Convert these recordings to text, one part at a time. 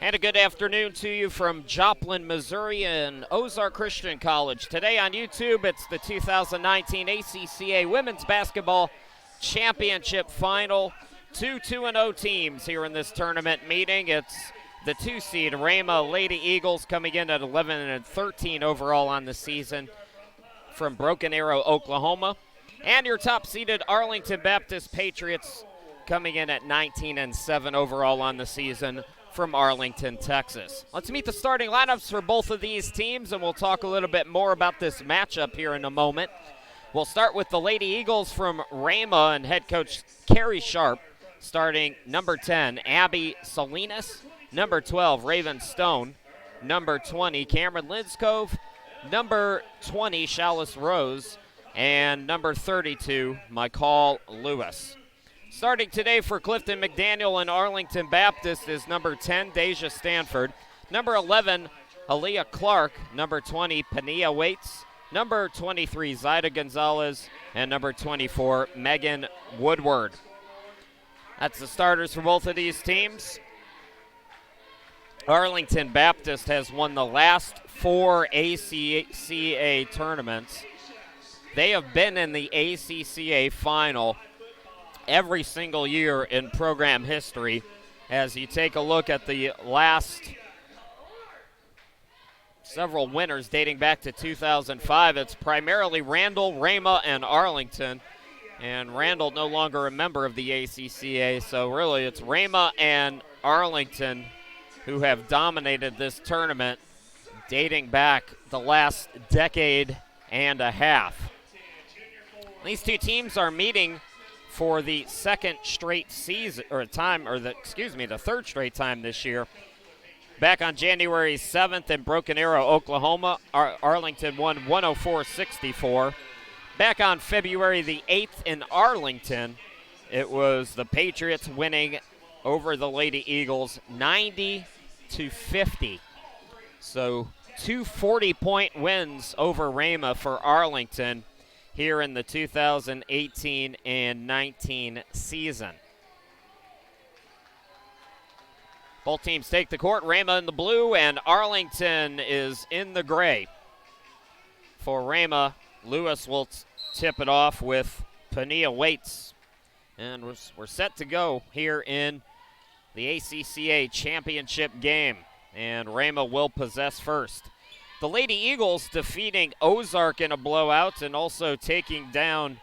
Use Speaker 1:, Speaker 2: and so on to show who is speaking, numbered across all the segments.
Speaker 1: And a good afternoon to you from Joplin, Missouri and Ozark Christian College. Today on YouTube, it's the 2019 ACCA Women's Basketball Championship Final. Two 2-0 teams here in this tournament meeting. It's the 2-seed Rhema Lady Eagles coming in at 11-13 overall on the season from Broken Arrow, Oklahoma. And your top-seeded Arlington Baptist Patriots coming in at 19-7 overall on the season from Arlington, Texas. Let's meet the starting lineups for both of these teams, and we'll talk a little bit more about this matchup here in a moment. We'll start with the Lady Eagles from Rhema and head coach Carrie Sharp, starting number 10, Abby Salinas, number 12, Raven Stone, number 20, Cameron Linscove, number 20, Chalice Rose, and number 32, Michael Lewis. Starting today for Clifton McDaniel and Arlington Baptist is number 10, Deja Stanford, number 11, Aaliyah Clark, number 20, Pania Waits, number 23, Zaida Gonzalez, and number 24, Megan Woodward. That's the starters for both of these teams. Arlington Baptist has won the last 4 ACCA tournaments. They have been in the ACCA final every single year in program history. As you take a look at the last several winners dating back to 2005, it's primarily Randall, Rhema, and Arlington. And Randall no longer a member of the ACCA, so really it's Rhema and Arlington who have dominated this tournament dating back the last decade and a half. These two teams are meeting for the second straight season, the third straight time this year. Back on January 7th in Broken Arrow, Oklahoma, Arlington won 104-64. Back on February the 8th in Arlington, it was the Patriots winning over the Lady Eagles 90-50. So 2 40-point wins over Rhema for Arlington here in the 2018 and 19 season. Both teams take the court. Rhema in the blue and Arlington is in the gray. For Rhema, Lewis will tip it off with Pania Waits. And we're set to go here in the ACCA championship game. And Rhema will possess first. The Lady Eagles defeating Ozark in a blowout and also taking down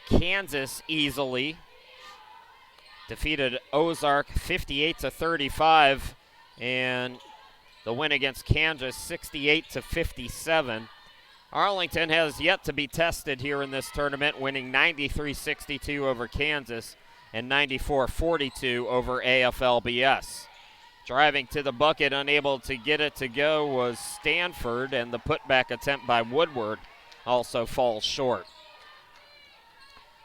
Speaker 1: Kansas easily. Defeated Ozark 58-35 and the win against Kansas 68-57. Arlington has yet to be tested here in this tournament, winning 93-62 over Kansas and 94-42 over AFLBS. Driving to the bucket, unable to get it to go, was Stanford, and the putback attempt by Woodward also falls short.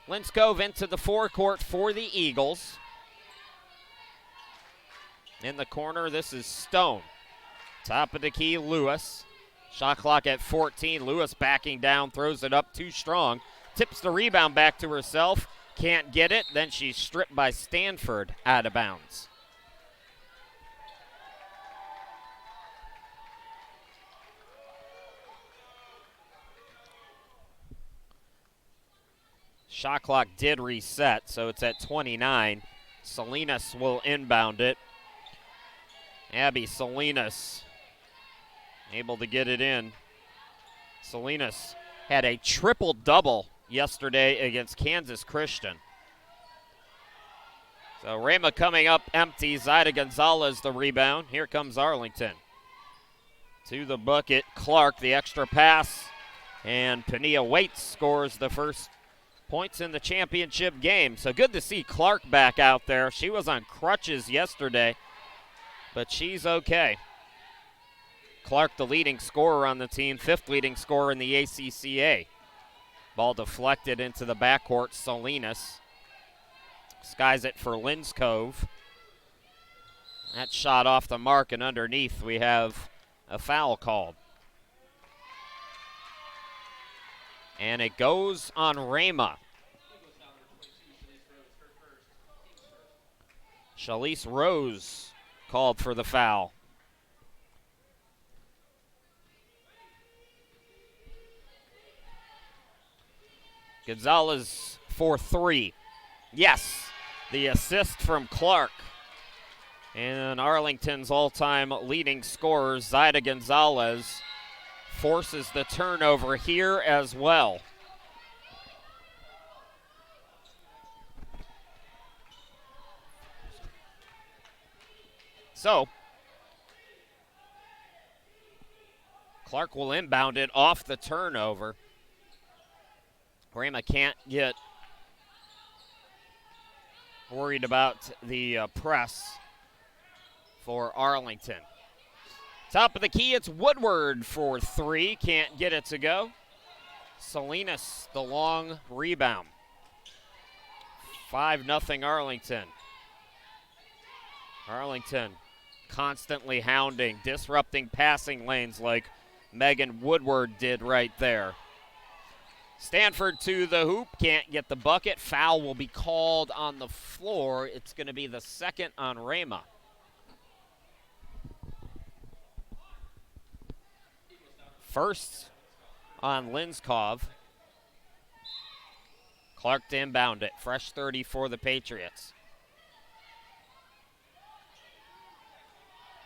Speaker 1: Linscove into the forecourt for the Eagles. In the corner, this is Stone. Top of the key, Lewis. Shot clock at 14. Lewis backing down, throws it up too strong. Tips the rebound back to herself. Can't get it. Then she's stripped by Stanford out of bounds. Shot clock did reset, so it's at 29. Salinas will inbound it. Abby Salinas able to get it in. Salinas had a triple-double yesterday against Kansas Christian. So Rhema coming up empty. Zaida Gonzalez the rebound. Here comes Arlington. To the bucket, Clark the extra pass. And Pania Waits scores the first points in the championship game. So good to see Clark back out there. She was on crutches yesterday, but she's okay. Clark, the leading scorer on the team, 5th leading scorer in the ACCA. Ball deflected into the backcourt. Salinas skies it for Linscove. That shot off the mark, and underneath we have a foul called. And it goes on Rhema. Chalice Rose called for the foul. Gonzalez for 3. Yes, the assist from Clark. And Arlington's all-time leading scorer, Zaida Gonzalez, forces the turnover here as well. So, Clark will inbound it off the turnover. Rhema can't get worried about the press for Arlington. Top of the key, it's Woodward for 3. Can't get it to go. Salinas, the long rebound. 5-0 Arlington. Arlington constantly hounding, disrupting passing lanes like Megan Woodward did right there. Stanford to the hoop, can't get the bucket. Foul will be called on the floor. It's going to be the second on Rhema. First on Linskov. Clark to inbound it. Fresh 30 for the Patriots.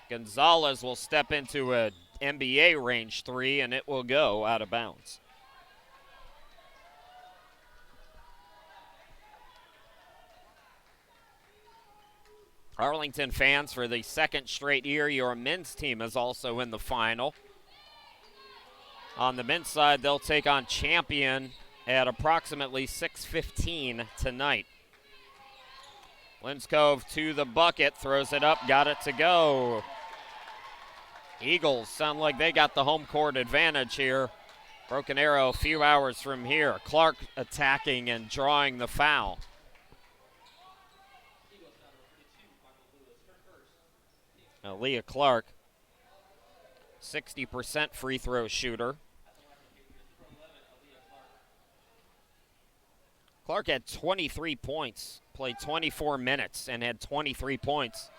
Speaker 1: Gonzalez will step into a NBA range 3, and it will go out of bounds. Arlington fans, for the second straight year, your men's team is also in the final. On the men's side, they'll take on Champion at approximately 6:15 tonight. Linskov to the bucket, throws it up, got it to go. Eagles sound like they got the home court advantage here. Broken Arrow a few hours from here. Clark attacking and drawing the foul. Now, Leah Clark, 60% free throw shooter. Clark had 23 points, played 24 minutes, and had 23 points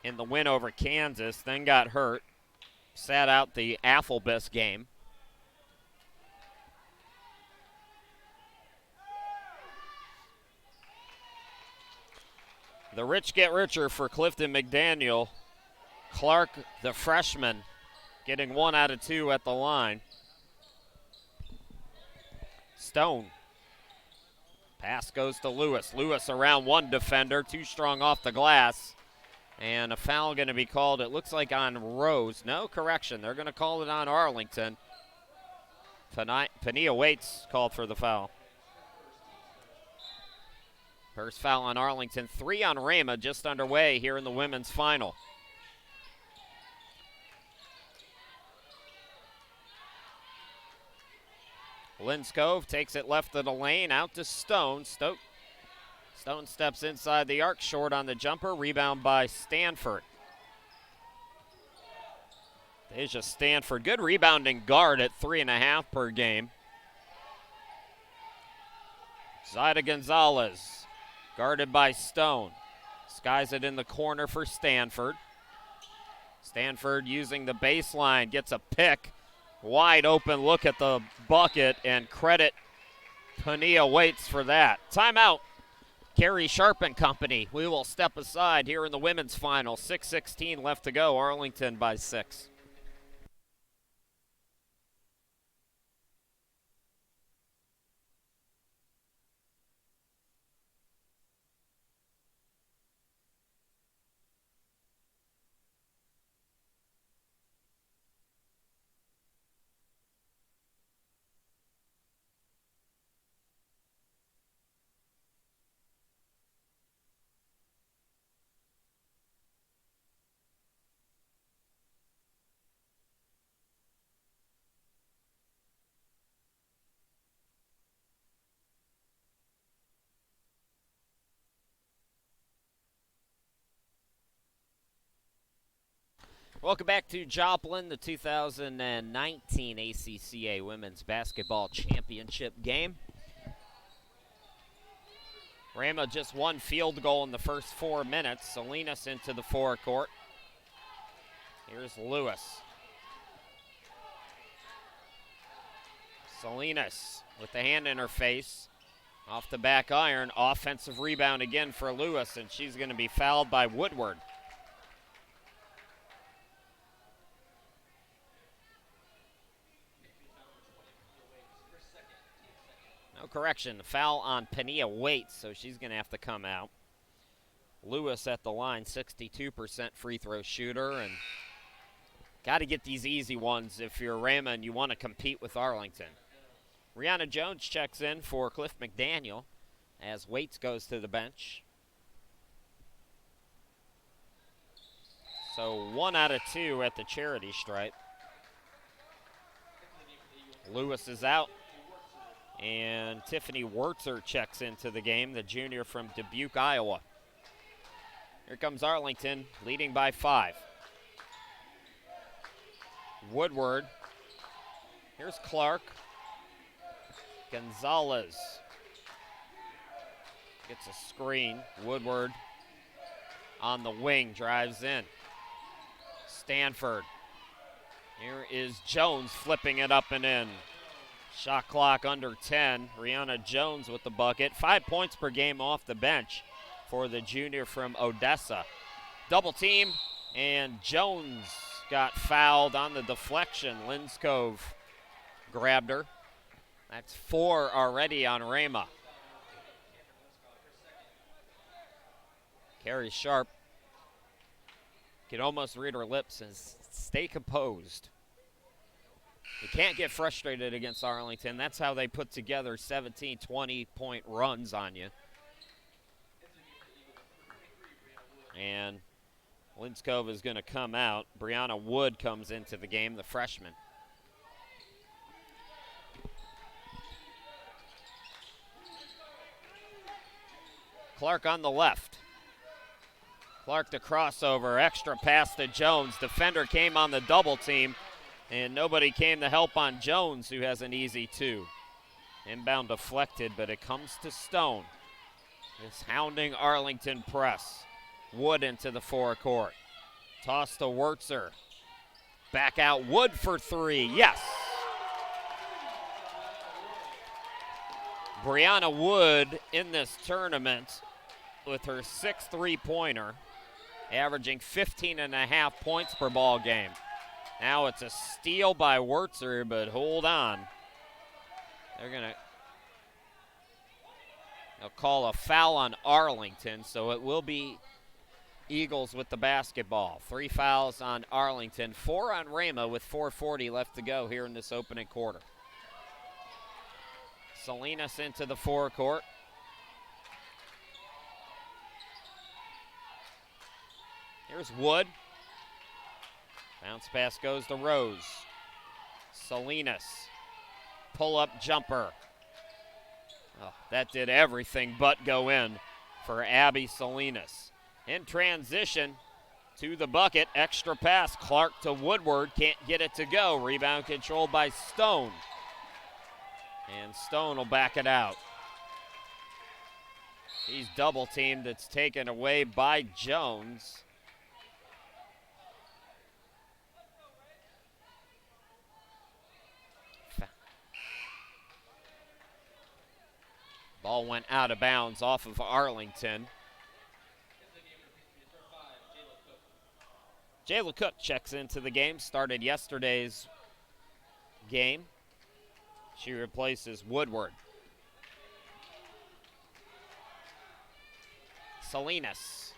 Speaker 1: in the win over Kansas, then got hurt, sat out the Afflebus game. The rich get richer for Clifton McDaniel. Clark, the freshman, getting 1 out of 2 at the line. Stone. Pass goes to Lewis. Lewis around one defender, too strong off the glass. And a foul going to be called, it looks like on Rose. No, correction, they're going to call it on Arlington. Pania Waits called for the foul. First foul on Arlington, 3 on Rhema, just underway here in the women's final. Linskov takes it left of the lane, out to Stone. Stone steps inside the arc, short on the jumper. Rebound by Stanford. Deja Stanford, good rebounding guard at 3.5 per game. Zaida Gonzalez, guarded by Stone. Skies it in the corner for Stanford. Stanford using the baseline, gets a pick. Wide open look at the bucket, and credit Pania Waits for that. Timeout. Carrie Sharp and company. We will step aside here in the women's final. 6:16 left to go. Arlington by 6. Welcome back to Joplin, the 2019 ACCA Women's Basketball Championship game. Rhema just one field goal in the first 4 minutes. Salinas into the forecourt. Here's Lewis. Salinas with the hand in her face. Off the back iron. Offensive rebound again for Lewis, and she's going to be fouled by Woodward. No correction. The foul on Pania Waits, so she's going to have to come out. Lewis at the line, 62% free throw shooter, and got to get these easy ones if you're Rhema and you want to compete with Arlington. Brianna Jones checks in for Cliff McDaniel as Waits goes to the bench. So 1 out of 2 at the charity stripe. Lewis is out. And Tiffany Wurtzer checks into the game, the junior from Dubuque, Iowa. Here comes Arlington, leading by 5. Woodward. Here's Clark. Gonzalez gets a screen. Woodward on the wing, drives in. Stanford. Here is Jones flipping it up and in. Shot clock under 10. Brianna Jones with the bucket. 5 points per game off the bench for the junior from Odessa. Double team, and Jones got fouled on the deflection. Linskov grabbed her. That's 4 already on Rhema. Carrie Sharp can almost read her lips and stay composed. You can't get frustrated against Arlington. That's how they put together 17, 20-point runs on you. And Linskov is going to come out. Brianna Wood comes into the game, the freshman. Clark on the left. Clark the crossover, extra pass to Jones. Defender came on the double team, and nobody came to help on Jones, who has an easy 2. Inbound deflected, but it comes to Stone. This hounding Arlington press. Wood into the forecourt. Toss to Wurtzer. Back out Wood for 3. Yes! Brianna Wood in this tournament with her 6th three-pointer, averaging 15.5 points per ball game. Now it's a steal by Wurtzer, but hold on. They'll call a foul on Arlington, so it will be Eagles with the basketball. 3 fouls on Arlington, 4 on Rhema with 4:40 left to go here in this opening quarter. Salinas into the forecourt. Here's Wood. Bounce pass goes to Rose. Salinas. Pull-up jumper. Oh, that did everything but go in for Abby Salinas. In transition to the bucket. Extra pass. Clark to Woodward. Can't get it to go. Rebound controlled by Stone. And Stone will back it out. He's double teamed. It's taken away by Jones. Ball went out of bounds off of Arlington. Jayla Cook checks into the game, started yesterday's game. She replaces Woodward. Salinas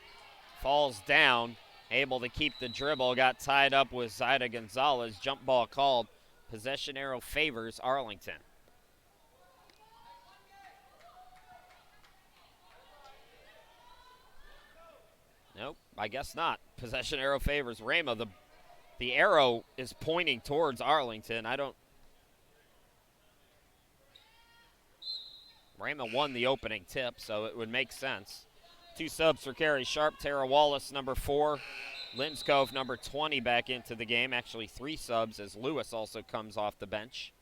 Speaker 1: falls down, able to keep the dribble, got tied up with Zaida Gonzalez. Jump ball called. Possession arrow favors Arlington. Nope, I guess not. Possession arrow favors Rhema. The arrow is pointing towards Arlington. Rhema won the opening tip, so it would make sense. 2 subs for Carrie Sharp. Tara Wallace, number 4. Linskov, number 20, back into the game. Actually 3 subs as Lewis also comes off the bench.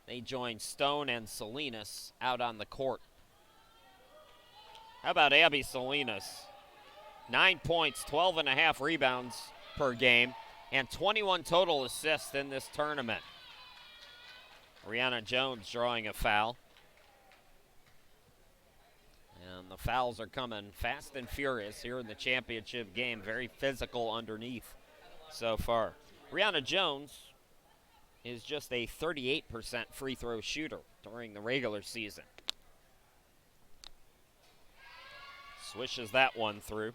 Speaker 1: They join Stone and Salinas out on the court. How about Abby Salinas? 9 points, 12.5 rebounds per game, and 21 total assists in this tournament. Brianna Jones drawing a foul. And the fouls are coming fast and furious here in the championship game. Very physical underneath so far. Brianna Jones is just a 38% free throw shooter during the regular season. Swishes that one through.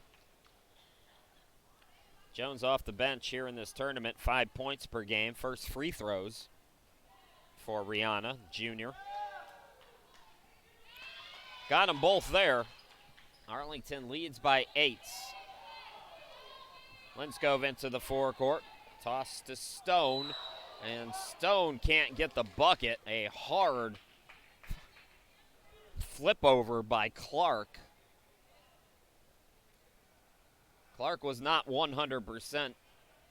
Speaker 1: Jones off the bench here in this tournament, 5 points per game. First free throws for Rihanna, junior. Got them both there. Arlington leads by 8. Linskov into the forecourt. Toss to Stone. And Stone can't get the bucket. A hard flip over by Clark. Clark was not 100%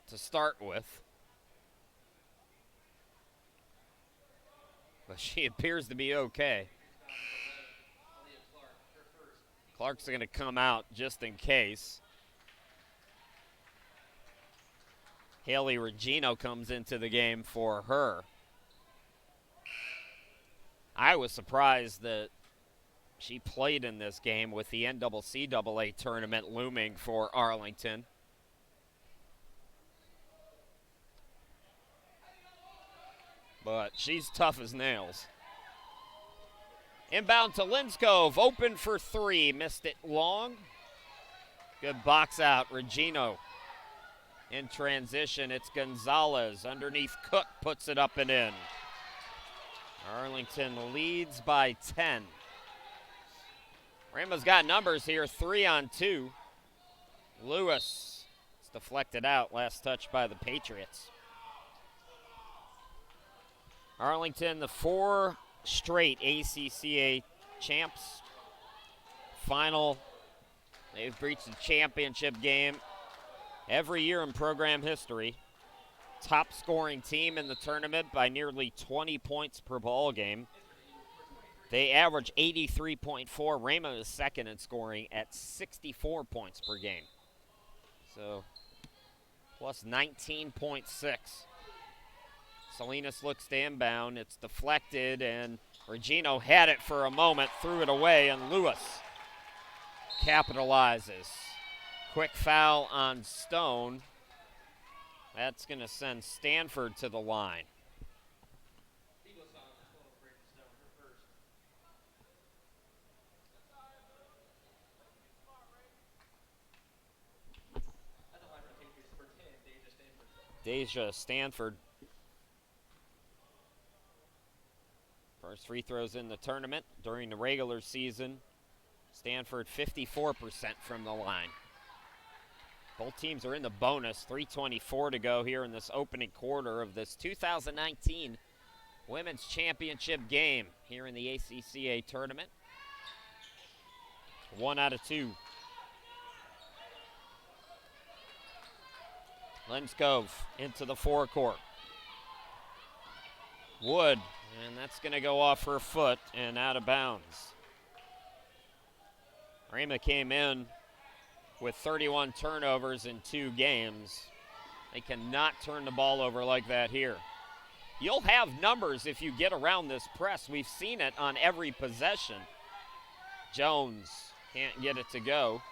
Speaker 1: to start with. But she appears to be okay. Clark's going to come out just in case. Haley Regino comes into the game for her. I was surprised that she played in this game with the NCAA tournament looming for Arlington. But she's tough as nails. Inbound to Linskov, open for 3, missed it long. Good box out, Regino. In transition, it's Gonzalez. Underneath Cook, puts it up and in. Arlington leads by 10. Rhema's got numbers here, 3 on 2. Lewis, it's deflected out, last touch by the Patriots. Arlington, the 4 straight ACCA champs. Final, they've reached the championship game every year in program history. Top scoring team in the tournament by nearly 20 points per ball game. They average 83.4. Rhema is second in scoring at 64 points per game. So, plus 19.6. Salinas looks to inbound. It's deflected, and Regino had it for a moment, threw it away, and Lewis capitalizes. Quick foul on Stone. That's going to send Stanford to the line. Deja Stanford. First free throws in the tournament during the regular season. Stanford 54% from the line. Both teams are in the bonus. 3:24 to go here in this opening quarter of this 2019 Women's Championship game here in the ACCA tournament. 1 out of 2. Linskov into the forecourt. Wood, and that's going to go off her foot and out of bounds. Rhema came in with 31 turnovers in 2 games. They cannot turn the ball over like that here. You'll have numbers if you get around this press. We've seen it on every possession. Jones can't get it to go.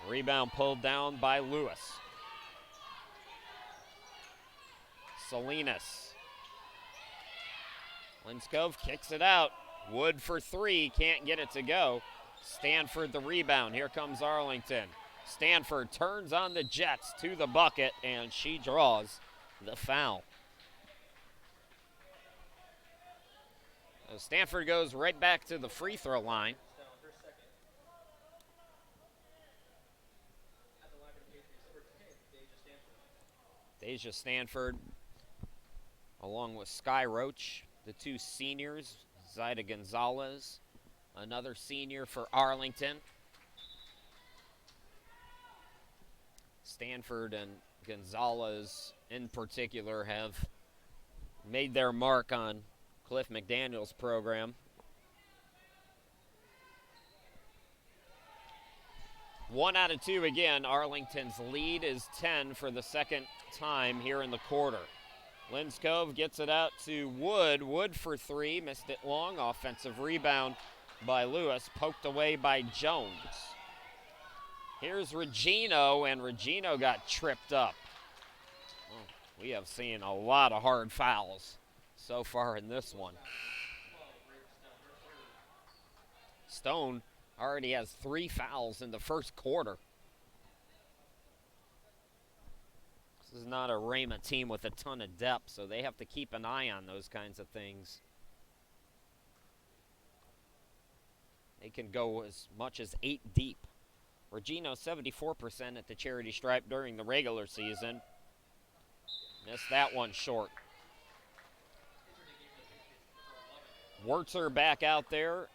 Speaker 1: Rebound pulled down by Lewis. Salinas. Linskov kicks it out. Wood for 3, can't get it to go. Stanford the rebound. Here comes Arlington. Stanford turns on the Jets to the bucket, and she draws the foul. So Stanford goes right back to the free throw line. Deja Stanford, along with Sky Roach, the 2 seniors, Zaida Gonzalez, another senior for Arlington. Stanford and Gonzalez in particular have made their mark on Cliff McDaniel's program. 1 out of 2 again. Arlington's lead is 10 for the second time here in the quarter. Linscove gets it out to Wood. Wood for 3, missed it long. Offensive rebound by Lewis, poked away by Jones. Here's Regino, and Regino got tripped up. Oh, we have seen a lot of hard fouls so far in this one. Stone already has 3 fouls in the first quarter. This is not a Rhema team with a ton of depth, so they have to keep an eye on those kinds of things. They can go as much as 8 deep. Regino 74% at the charity stripe during the regular season. Missed that one short. Wurtzer back out there.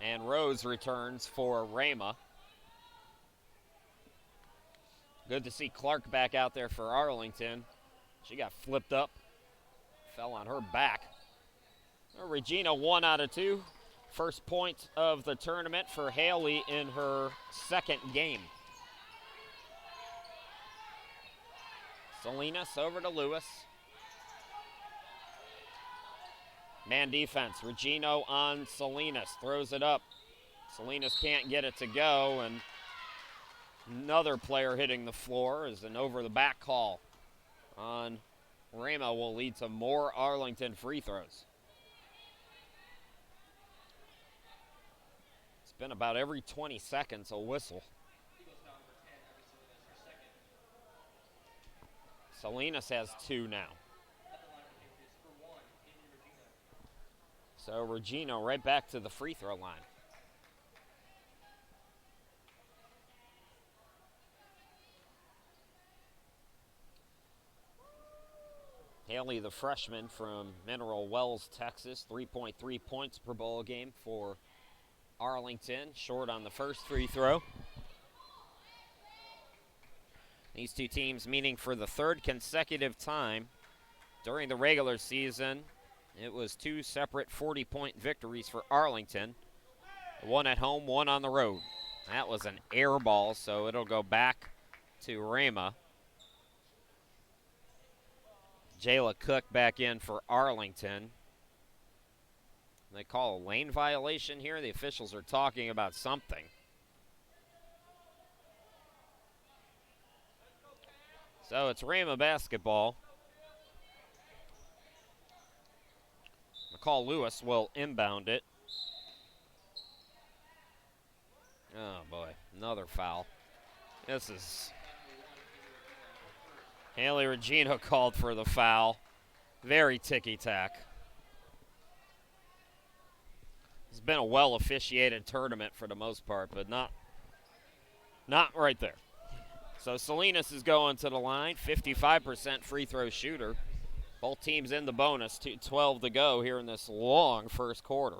Speaker 1: And Rose returns for Rhema. Good to see Clark back out there for Arlington. She got flipped up, fell on her back. Regina 1 out of 2. First point of the tournament for Haley in her second game. Salinas over to Lewis. Man defense, Regino on Salinas, throws it up. Salinas can't get it to go, and another player hitting the floor is an over-the-back call on Rhema will lead to more Arlington free throws. It's been about every 20 seconds a whistle. Salinas has 2 now. So Regino right back to the free throw line. Haley, the freshman from Mineral Wells, Texas, 3.3 points per ball game for Arlington, short on the first free throw. These two teams meeting for the 3rd consecutive time during the regular season. It was 2 separate 40-point victories for Arlington. One at home, one on the road. That was an air ball, so it'll go back to Rhema. Jayla Cook back in for Arlington. They call a lane violation here. The officials are talking about something. So it's Rhema basketball. McCall Lewis will inbound it. Oh boy, another foul. This is Haley Regino called for the foul. Very ticky-tack. It's been a well-officiated tournament for the most part, but not right there. So Salinas is going to the line, 55% free throw shooter. Both teams in the bonus, 12 to go here in this long first quarter.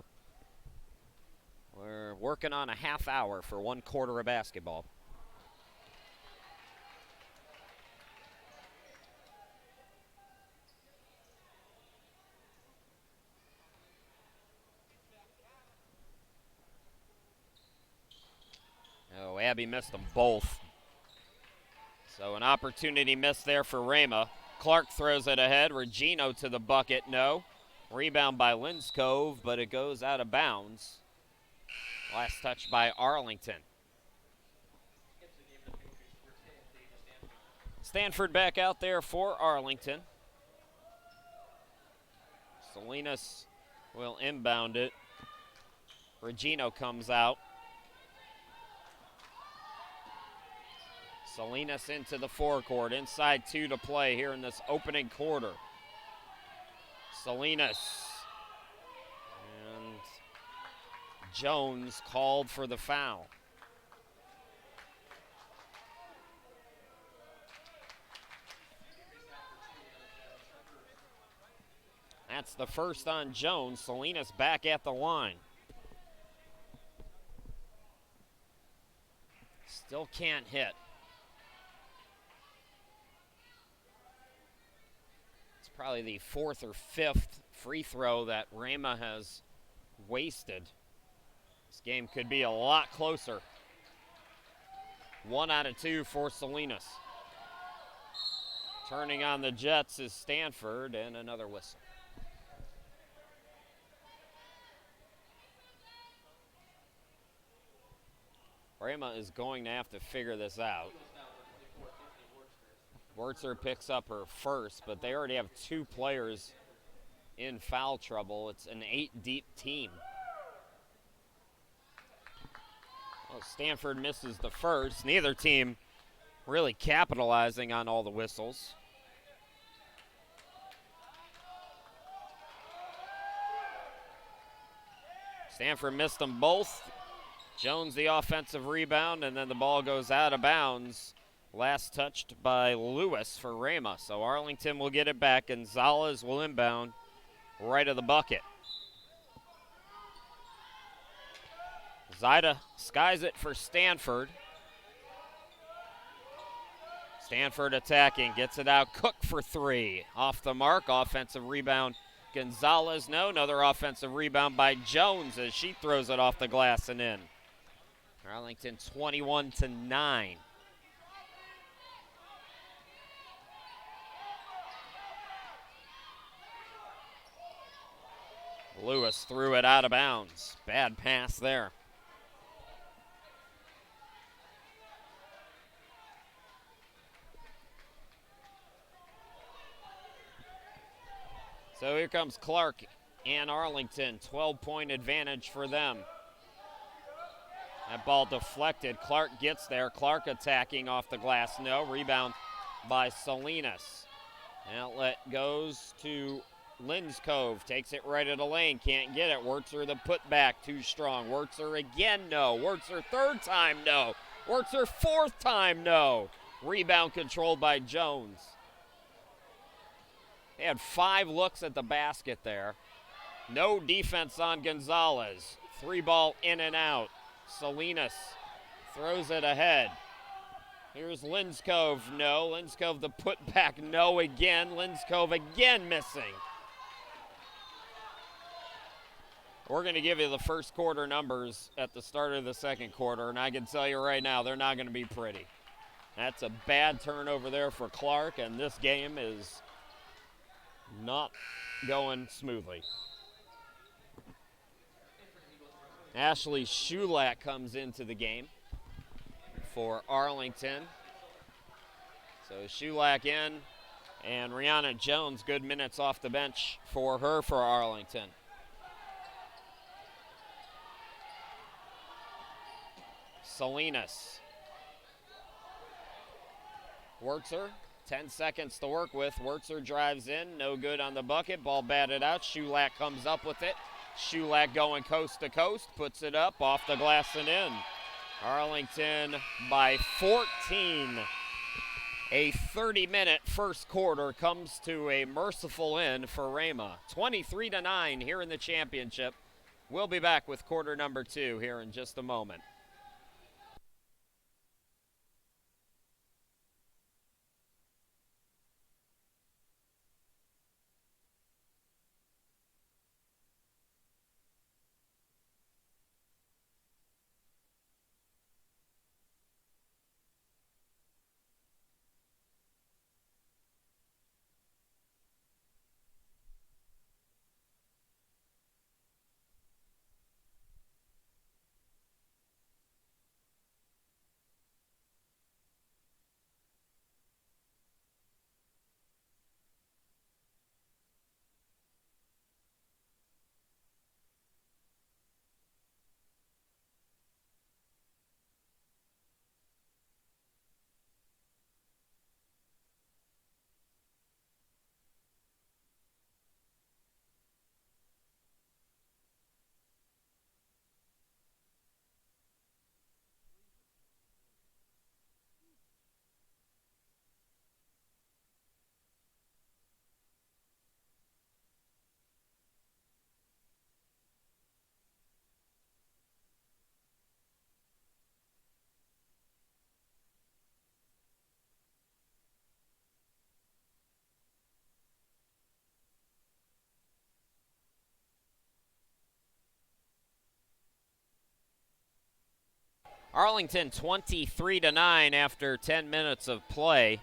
Speaker 1: We're working on a half hour for 1 quarter of basketball. Oh, Abby missed them both. So an opportunity missed there for Rhema. Clark throws it ahead. Regino to the bucket, no. Rebound by Linscove, but it goes out of bounds. Last touch by Arlington. Stanford back out there for Arlington. Salinas will inbound it. Regino comes out. Salinas into the forecourt, inside 2 to play here in this opening quarter. Salinas and Jones called for the foul. That's the first on Jones. Salinas back at the line. Still can't hit. Probably the 4th or 5th free throw that Rhema has wasted This game could be a lot closer. 1 out of 2 for Salinas. Turning on the Jets is Stanford, and another whistle. Rhema is going to have to figure this out. Wurtzer picks up her first, but they already have 2 players in foul trouble. It's an 8-deep team. Well, Stanford misses the first. Neither team really capitalizing on all the whistles. Stanford missed them both. Jones the offensive rebound, and then the ball goes out of bounds. Last touched by Lewis for Rhema. So Arlington will get it back. Gonzalez will inbound right of the bucket. Zaida skies it for Stanford. Stanford attacking, gets it out. Cook for 3. Off the mark, offensive rebound. Gonzalez, no, another offensive rebound by Jones as she throws it off the glass and in. Arlington 21-9. Lewis threw it out of bounds. Bad pass there. So here comes Clark and Arlington. 12-point advantage for them. That ball deflected. Clark gets there. Clark attacking off the glass. No. Rebound by Salinas. Outlet goes to Linscove. Takes it right at the lane. Can't get it. Wurtzer the putback. Too strong. Wurtzer again. No. Wurtzer third time. No. Wurtzer fourth time. No. Rebound controlled by Jones. They had 5 looks at the basket there. No defense on Gonzalez. 3 ball in and out. Salinas throws it ahead. Here's Linscove. No. Linscove the putback. No again. Linscove again missing. We're going to give you the first quarter numbers at the start of the second quarter, and I can tell you right now they're not going to be pretty. That's a bad turnover there for Clark, and this game is not going smoothly. Ashley Shulak comes into the game for Arlington. So Shulak in, and Rihanna Jones, good minutes off the bench for her for Arlington. Salinas. Wurtzer, 10 seconds to work with. Wurtzer drives in, no good on the bucket. Ball batted out. Shulak comes up with it. Shulak going coast to coast, puts it up off the glass and in. Arlington by 14. A 30-minute first quarter comes to a merciful end for Rhema. 23-9 here in the championship. We'll be back with quarter number 2 here in just a moment. Arlington 23-9 after 10 minutes of play.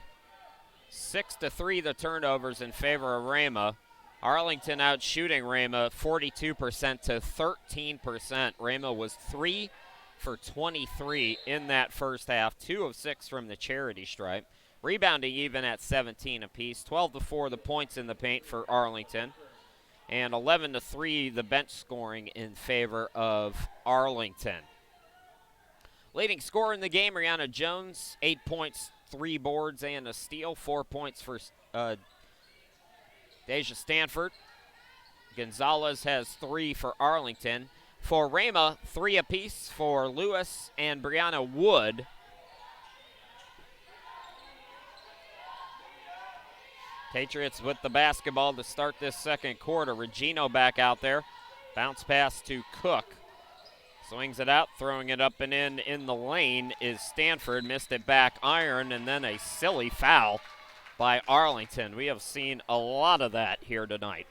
Speaker 1: 6-3 the turnovers in favor of Rhema. Arlington out shooting Rhema 42% to 13%. Rhema was 3 for 23 in that first half, 2 of 6 from the charity stripe. Rebounding even at 17 apiece. 12-4 the points in the paint for Arlington. And 11-3 the bench scoring in favor of Arlington. Leading scorer in the game, Rihanna Jones, 8 points, 3 boards, and a steal. 4 points for Deja Stanford. Gonzalez has 3 for Arlington. For Rhema, 3 apiece for Lewis and Brianna Wood. Patriots with the basketball to start this second quarter. Regino back out there. Bounce pass to Cook. Swings it out, throwing it up and in the lane is Stanford. Missed it back iron, and then a silly foul by Arlington. We have seen a lot of that here tonight.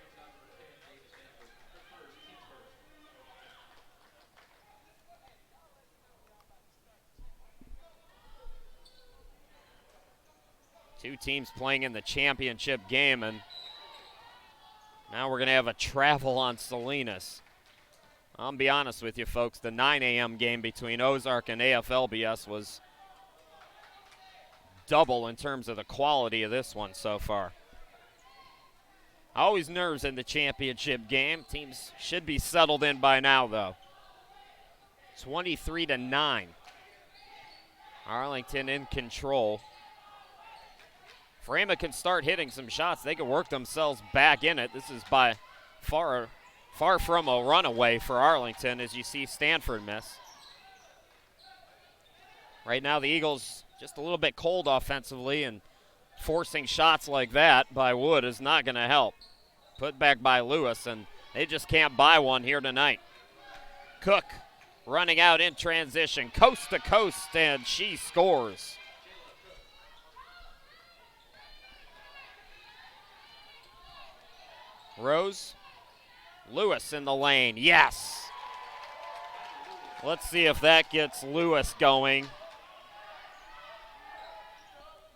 Speaker 1: Two teams playing in the championship game, and now we're going to have a travel on Salinas. I'll be honest with you, folks. The 9 a.m. game between Ozark and AFLBS was double in terms of the quality of this one so far. Always nerves in the championship game. Teams should be settled in by now, though. 23-9. Arlington in control. If Rhema can start hitting some shots, they can work themselves back in it. This is by far from a runaway for Arlington as you see Stanford miss. Right now the Eagles just a little bit cold offensively, and forcing shots like that by Wood is not going to help. Put back by Lewis, and they just can't buy one here tonight. Cook running out in transition, coast to coast, and she scores. Rose. Lewis in the lane, yes. Let's see if that gets Lewis going.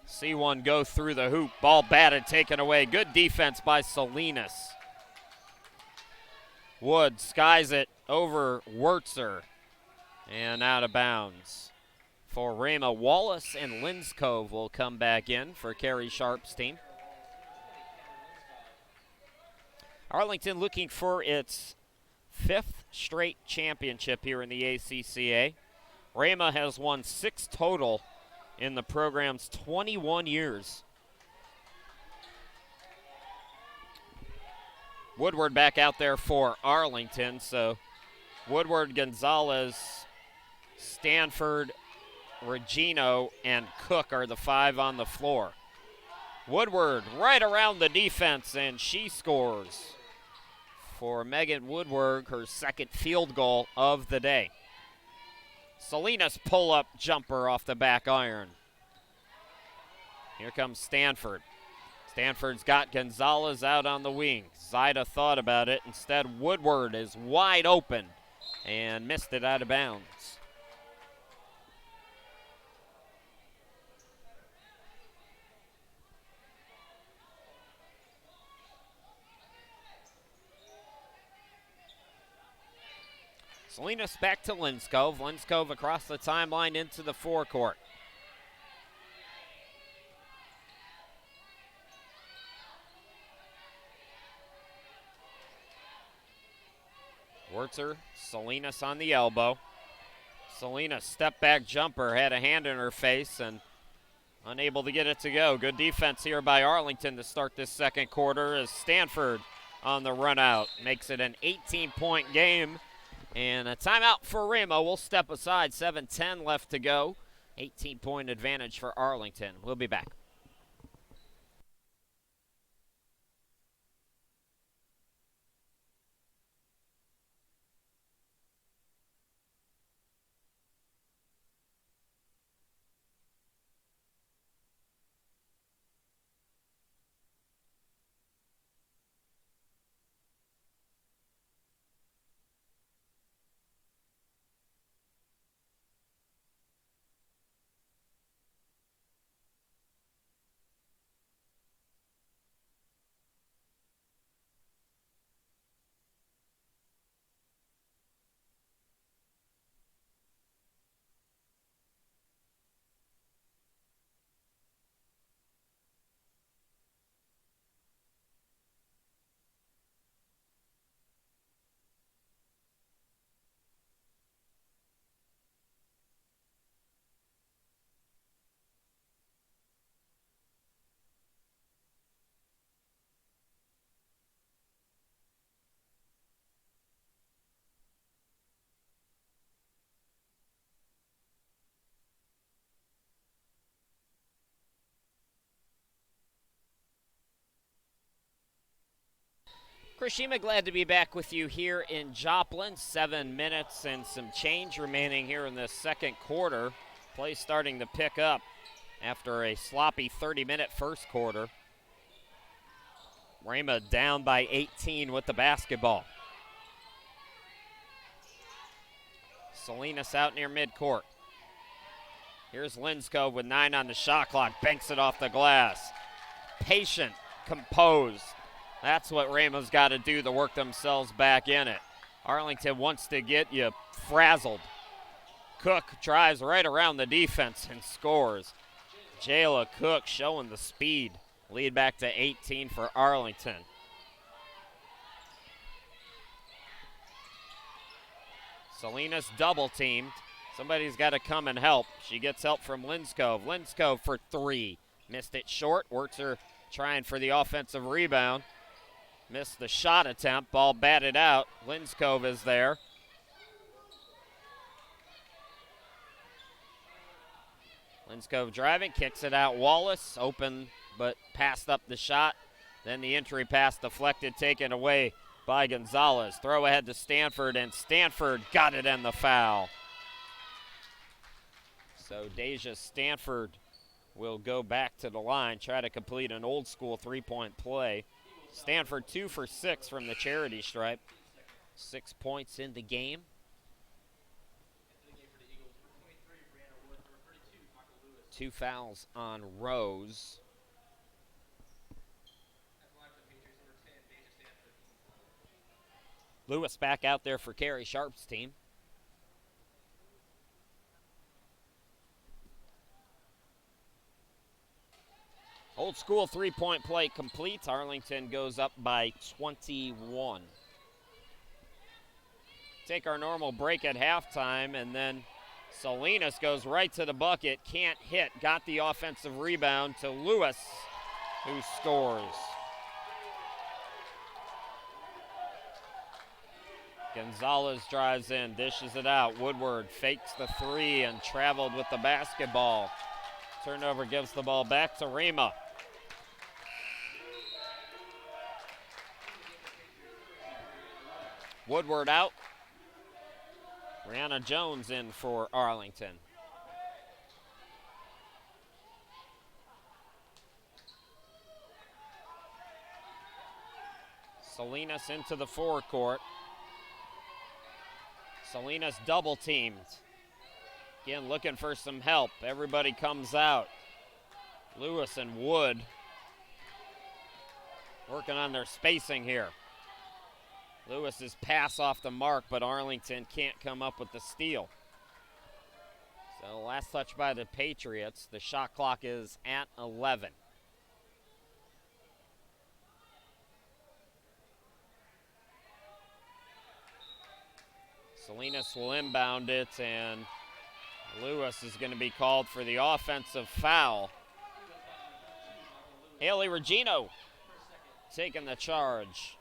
Speaker 1: See one go through the hoop. Ball batted, taken away. Good defense by Salinas. Wood skies it over Wurtzer. And out of bounds. For Rhema, Wallace and Linscove will come back in for Kerry Sharp's team. Arlington looking for its 5th straight championship here in the ACCA. Rhema has won 6 total in the program's 21 years. Woodward back out there for Arlington. So Woodward, Gonzalez, Stanford, Regino, and Cook are the 5 on the floor. Woodward right around the defense, and she scores. For Megan Woodward, her 2nd field goal of the day. Salinas pull-up jumper off the back iron. Here comes Stanford. Stanford's got Gonzalez out on the wing. Zaida thought about it. Instead, Woodward is wide open and missed it out of bounds. Salinas back to Linscove. Linscove across the timeline into the forecourt. Wurtzer, Salinas on the elbow. Salinas step back jumper, had a hand in her face and unable to get it to go. Good defense here by Arlington to start this second quarter as Stanford on the run out. Makes it an 18-point game. And a timeout for Rhema. We'll step aside. 7:10 left to go. 18-point advantage for Arlington. We'll be back. Chris Rhema, glad to be back with you here in Joplin. 7 minutes and some change remaining here in the second quarter. Play starting to pick up after a sloppy 30-minute first quarter. Rhema down by 18 with the basketball. Salinas out near midcourt. Here's Linscove with 9 on the shot clock. Banks it off the glass. Patient, composed. That's what Rhema's got to do to work themselves back in it. Arlington wants to get you frazzled. Cook drives right around the defense and scores. Jayla Cook showing the speed. Lead back to 18 for Arlington. Salinas double teamed. Somebody's got to come and help. She gets help from Linscove. Linscove for 3. Missed it short. Wertzer trying for the offensive rebound. Missed the shot attempt. Ball batted out. Linscove is there. Linscove driving, kicks it out. Wallace open, but passed up the shot. Then the entry pass deflected, taken away by Gonzalez. Throw ahead to Stanford, and Stanford got it in the foul. So Deja Stanford will go back to the line, try to complete an old school three-point play. Stanford 2 for 6 from the charity stripe. 6 points in the game. Two fouls on Rose. Lewis back out there for Carrie Sharp's team. Old school three-point play complete. Arlington goes up by 21. Take our normal break at halftime, and then Salinas goes right to the bucket, can't hit, got the offensive rebound to Lewis, who scores. Gonzalez drives in, dishes it out. Woodward fakes the 3 and traveled with the basketball. Turnover gives the ball back to Rhema. Woodward out. Brianna Jones in for Arlington. Salinas into the forecourt. Salinas double teamed. Again, looking for some help. Everybody comes out. Lewis and Wood working on their spacing here. Lewis's pass off the mark, but Arlington can't come up with the steal. So last touch by the Patriots. The shot clock is at 11. Salinas will inbound it, and Lewis is going to be called for the offensive foul. Haley Regino taking the charge.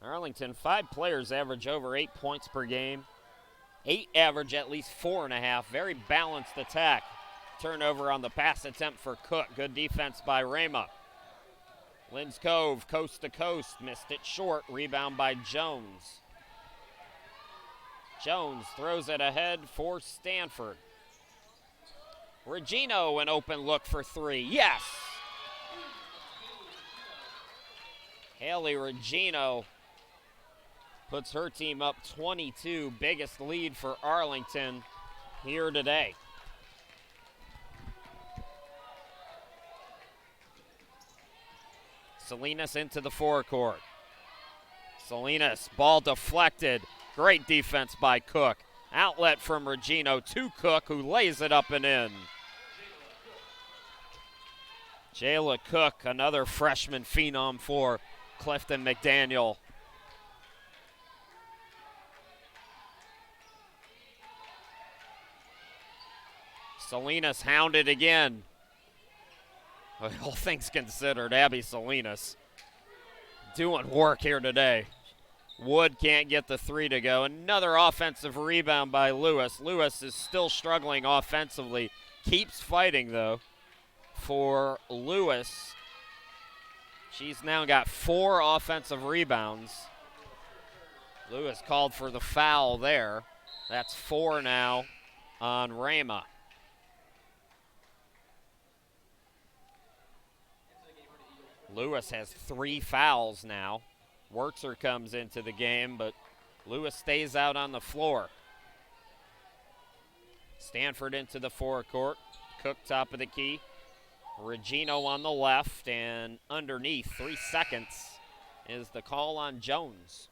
Speaker 1: Arlington, 5 players average over 8 points per game. 8 average at least 4.5. Very balanced attack. Turnover on the pass attempt for Cook. Good defense by Rhema. Linscove, coast to coast, missed it short. Rebound by Jones. Jones throws it ahead for Stanford. Regino, an open look for 3. Yes! Haley Regino puts her team up 22, biggest lead for Arlington here today. Salinas into the forecourt. Salinas, ball deflected. Great defense by Cook. Outlet from Regino to Cook, who lays it up and in. Jayla Cook, another freshman phenom for Clifton McDaniel. Salinas hounded again. All things considered, Abby Salinas doing work here today. Wood can't get the 3 to go. Another offensive rebound by Lewis. Lewis is still struggling offensively. Keeps fighting, though. for Lewis. She's now got 4 offensive rebounds. Lewis called for the foul there. That's 4 now on Rhema. Lewis has 3 fouls now. Wurtzer comes into the game, but Lewis stays out on the floor. Stanford into the forecourt. Cook top of the key. Regino on the left, and underneath 3 seconds is the call on Jones.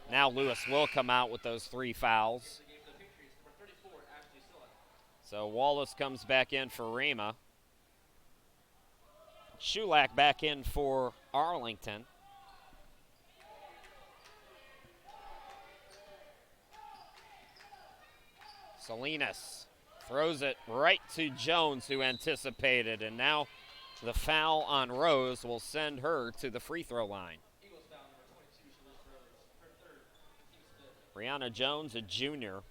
Speaker 1: Now Lewis will come out with those 3 fouls. So Wallace comes back in for Rhema. Shulak back in for Arlington. Salinas throws it right to Jones, who anticipated, and now the foul on Rose will send her to the free throw line. Brianna Jones, a junior,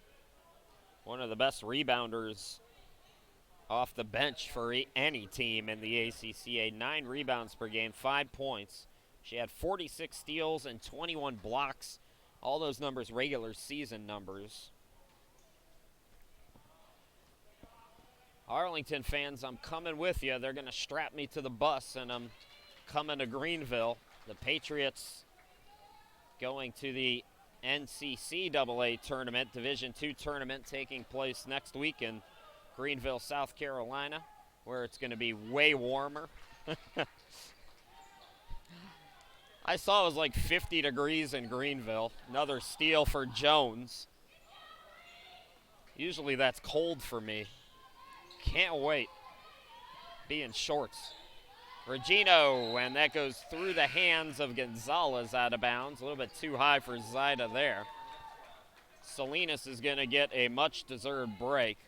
Speaker 1: one of the best rebounders off the bench for any team in the ACCA. 9 rebounds per game, 5 points. She had 46 steals and 21 blocks. All those numbers regular season numbers. Arlington fans, I'm coming with you. They're going to strap me to the bus, and I'm coming to Greenville. The Patriots going to the NCCAA tournament, Division II tournament, taking place next week in Greenville, South Carolina, where it's going to be way warmer. I saw it was like 50 degrees in Greenville. Another steal for Jones. Usually that's cold for me. Can't wait. Be in shorts. Regino, and that goes through the hands of Gonzalez out of bounds. A little bit too high for Zaida there. Salinas is going to get a much-deserved break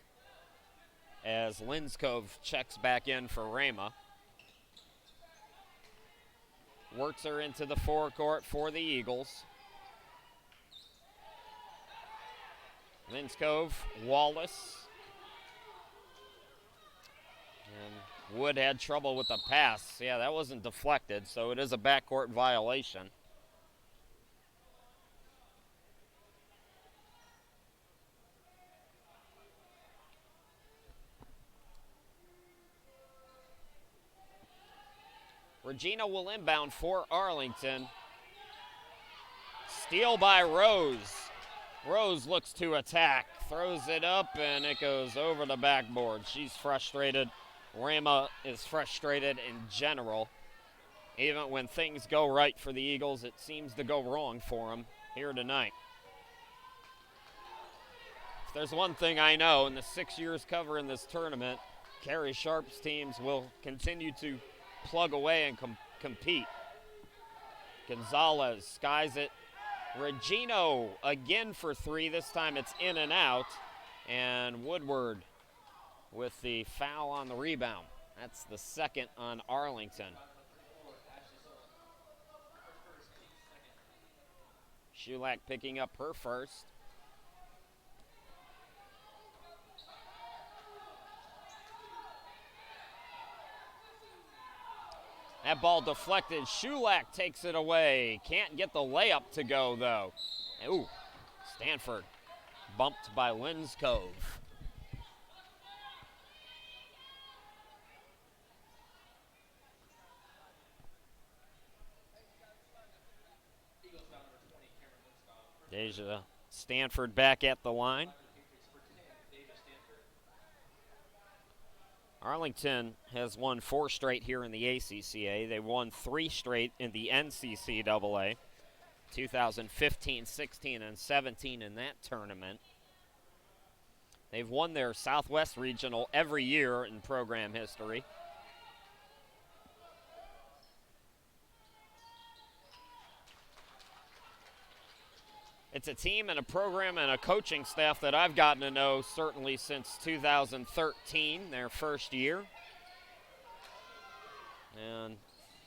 Speaker 1: as Linskov checks back in for Rhema. Wurtzer into the forecourt for the Eagles. Linskov, Wallace. And Wood had trouble with the pass. Yeah, that wasn't deflected, so it is a backcourt violation. Regina will inbound for Arlington. Steal by Rose. Rose looks to attack, throws it up, and it goes over the backboard. She's frustrated. Rhema is frustrated in general. Even when things go right for the Eagles, it seems to go wrong for them here tonight. If there's one thing I know in the 6 years covering this tournament, Carrie Sharp's teams will continue to plug away and compete. Gonzalez skies it. Regino again for 3. This time it's in and out. And Woodward with the foul on the rebound. That's the second on Arlington. Shulak picking up her first. That ball deflected. Shulak takes it away. Can't get the layup to go, though. Ooh, Stanford bumped by Linskov. Deja Stanford back at the line. Arlington has won 4 straight here in the ACCA. They won 3 straight in the NCCAA. 2015, 16, and 17 in that tournament. They've won their Southwest Regional every year in program history. It's a team and a program and a coaching staff that I've gotten to know certainly since 2013, their first year. And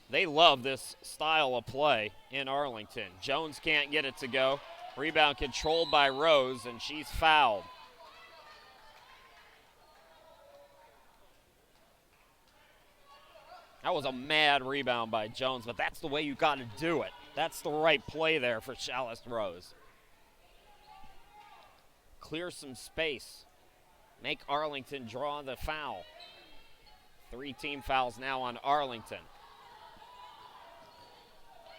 Speaker 1: they love this style of play in Arlington. Jones can't get it to go. Rebound controlled by Rose, and she's fouled. That was a mad rebound by Jones, but that's the way you got to do it. That's the right play there for Chalice Rose. Clear some space. Make Arlington draw the foul. 3 team fouls now on Arlington.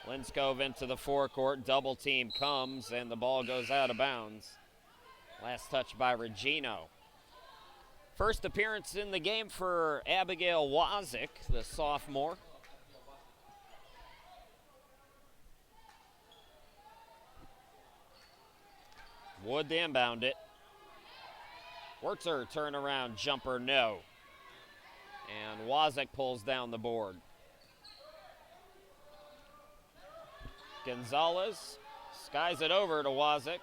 Speaker 1: Linscove into the forecourt. Double team comes, and the ball goes out of bounds. Last touch by Regino. First appearance in the game for Abigail Wazik, the sophomore. Wood to inbound it. Wurtzer turnaround jumper, no. And Wazik pulls down the board. Gonzalez skies it over to Wazik.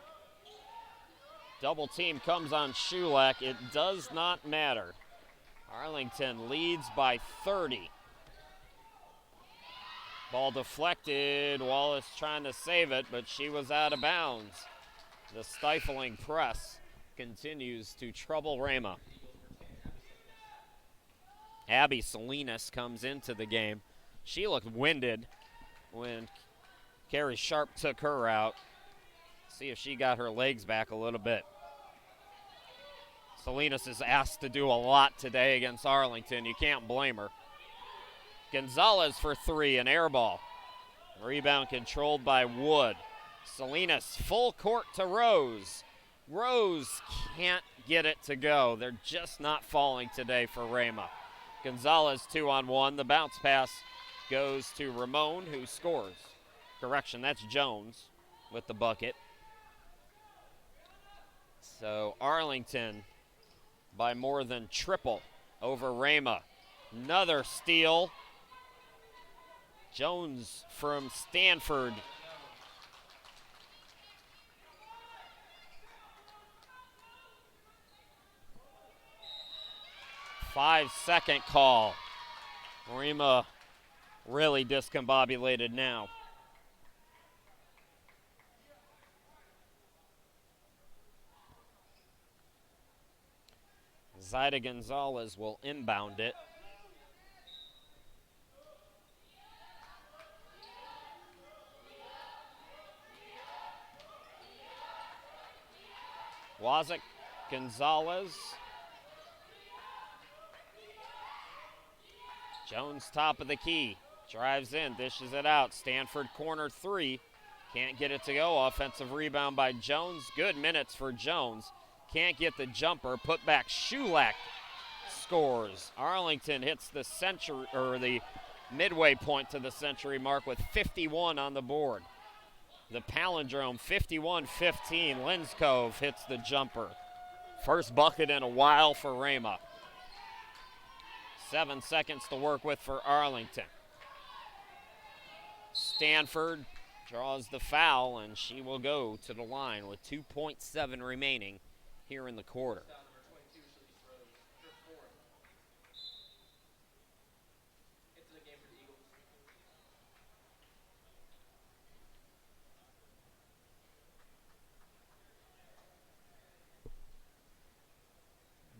Speaker 1: Double team comes on Shulak. It does not matter. Arlington leads by 30. Ball deflected. Wallace trying to save it, but she was out of bounds. The stifling press continues to trouble Rhema. Abby Salinas comes into the game. She looked winded when Carrie Sharp took her out. See if she got her legs back a little bit. Salinas is asked to do a lot today against Arlington. You can't blame her. Gonzalez for 3, an air ball. Rebound controlled by Wood. Salinas full court to Rose. Rose can't get it to go. They're just not falling today for Rhema. Gonzalez 2-on-1. The bounce pass goes to Ramon, who scores. Correction, that's Jones with the bucket. So Arlington by more than triple over Rhema. Another steal. Jones from Stanford. Five-second call. Rhema really discombobulated now. Zaida Gonzalez will inbound it. Wazik, Gonzalez. Jones top of the key. Drives in, dishes it out. Stanford corner 3. Can't get it to go. Offensive rebound by Jones. Good minutes for Jones. Can't get the jumper. Put back Shulak scores. Arlington hits the century or the midway point to the century mark with 51 on the board. The palindrome 51-15. Linscove hits the jumper. First bucket in a while for Rhema. 7 seconds to work with for Arlington. Stanford draws the foul, and she will go to the line with 2.7 remaining here in the quarter.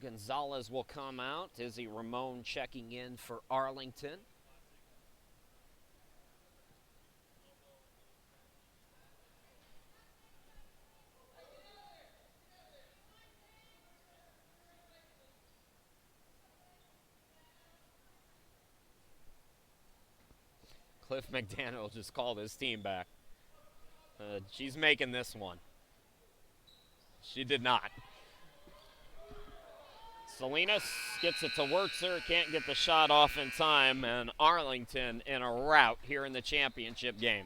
Speaker 1: Gonzalez will come out. Izzy Ramon checking in for Arlington. Cliff McDaniel just called his team back. She's making this one. She did not. Salinas gets it to Wurtzer, can't get the shot off in time, and Arlington in a rout here in the championship game.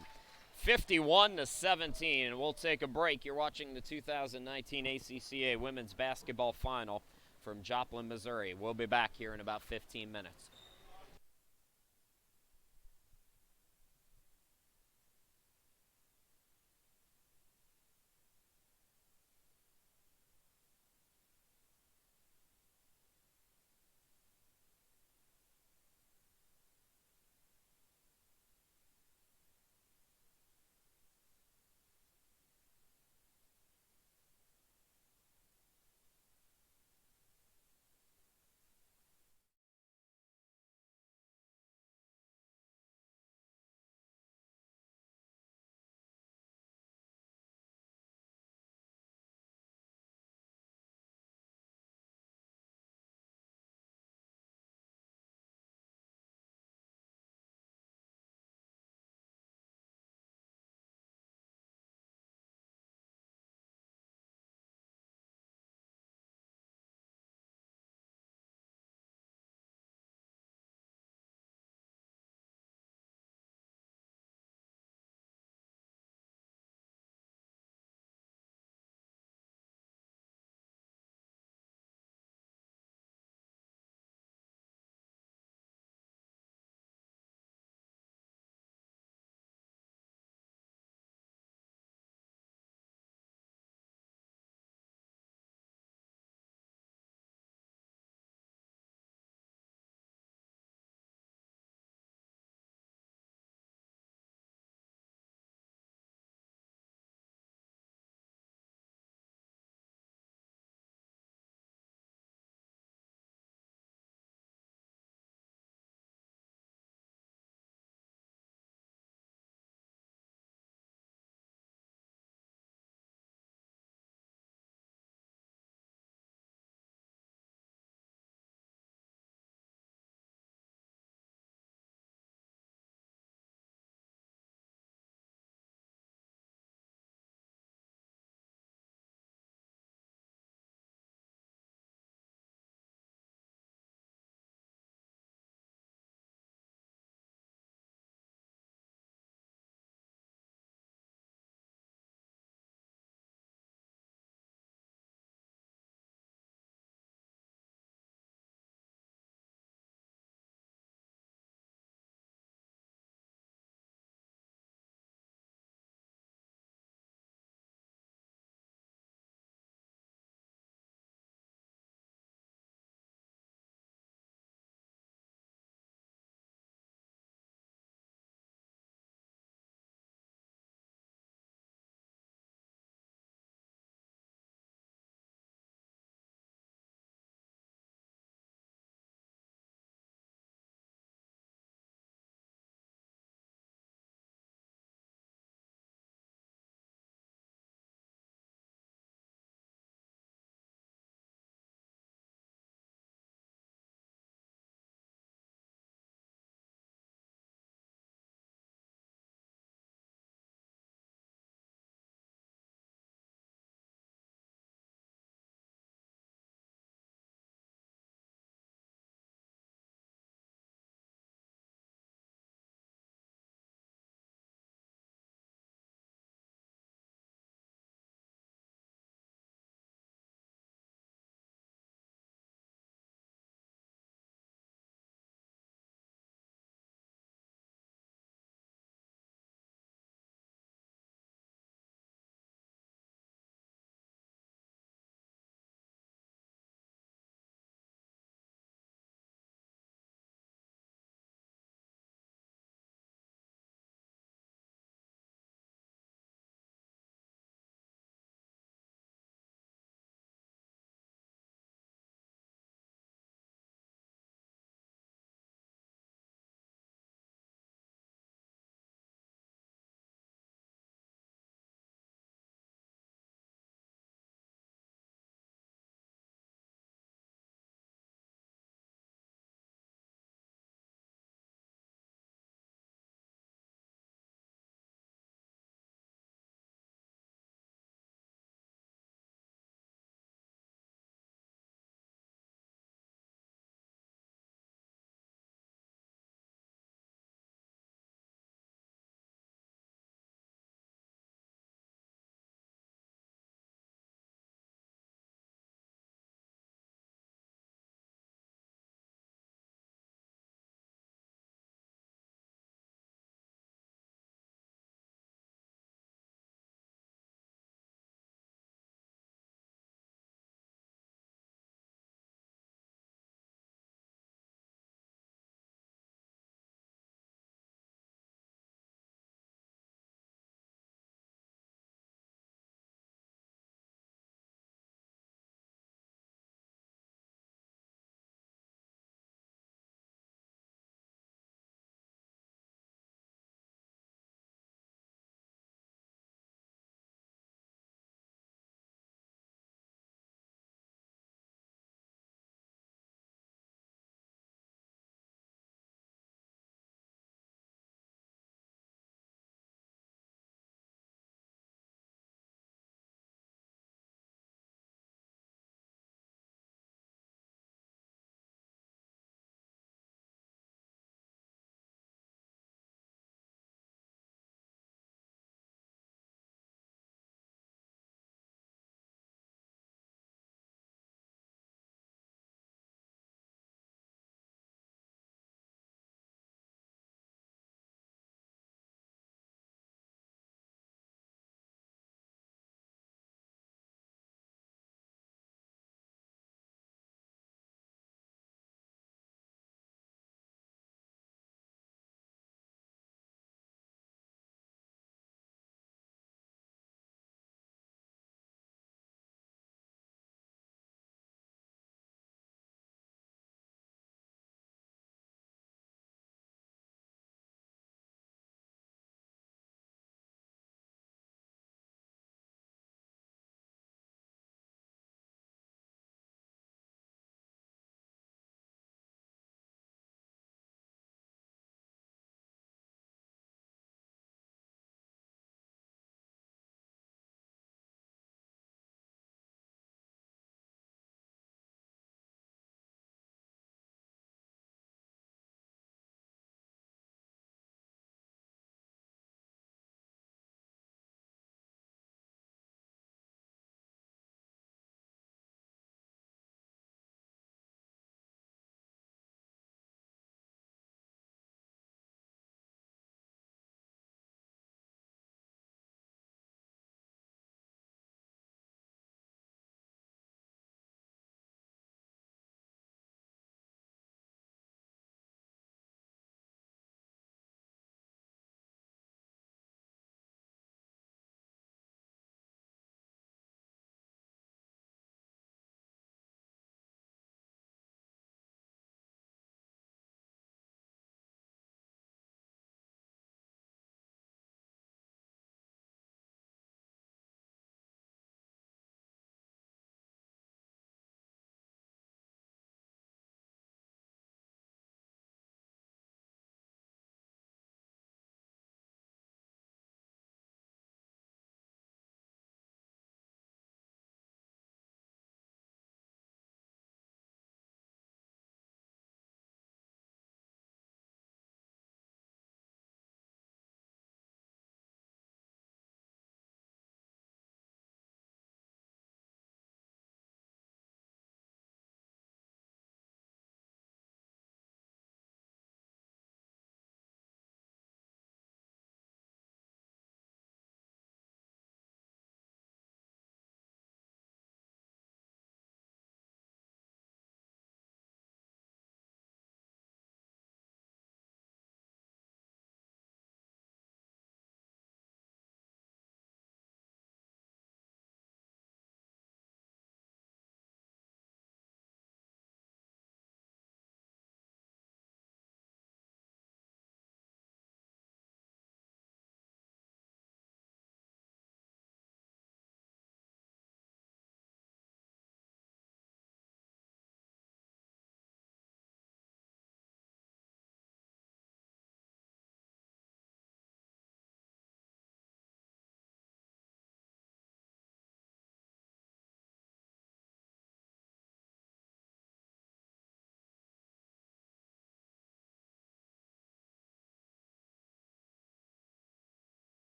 Speaker 1: 51-17. We'll take a break. You're watching the 2019 ACCA Women's Basketball Final from Joplin, Missouri. We'll be back here in about 15 minutes.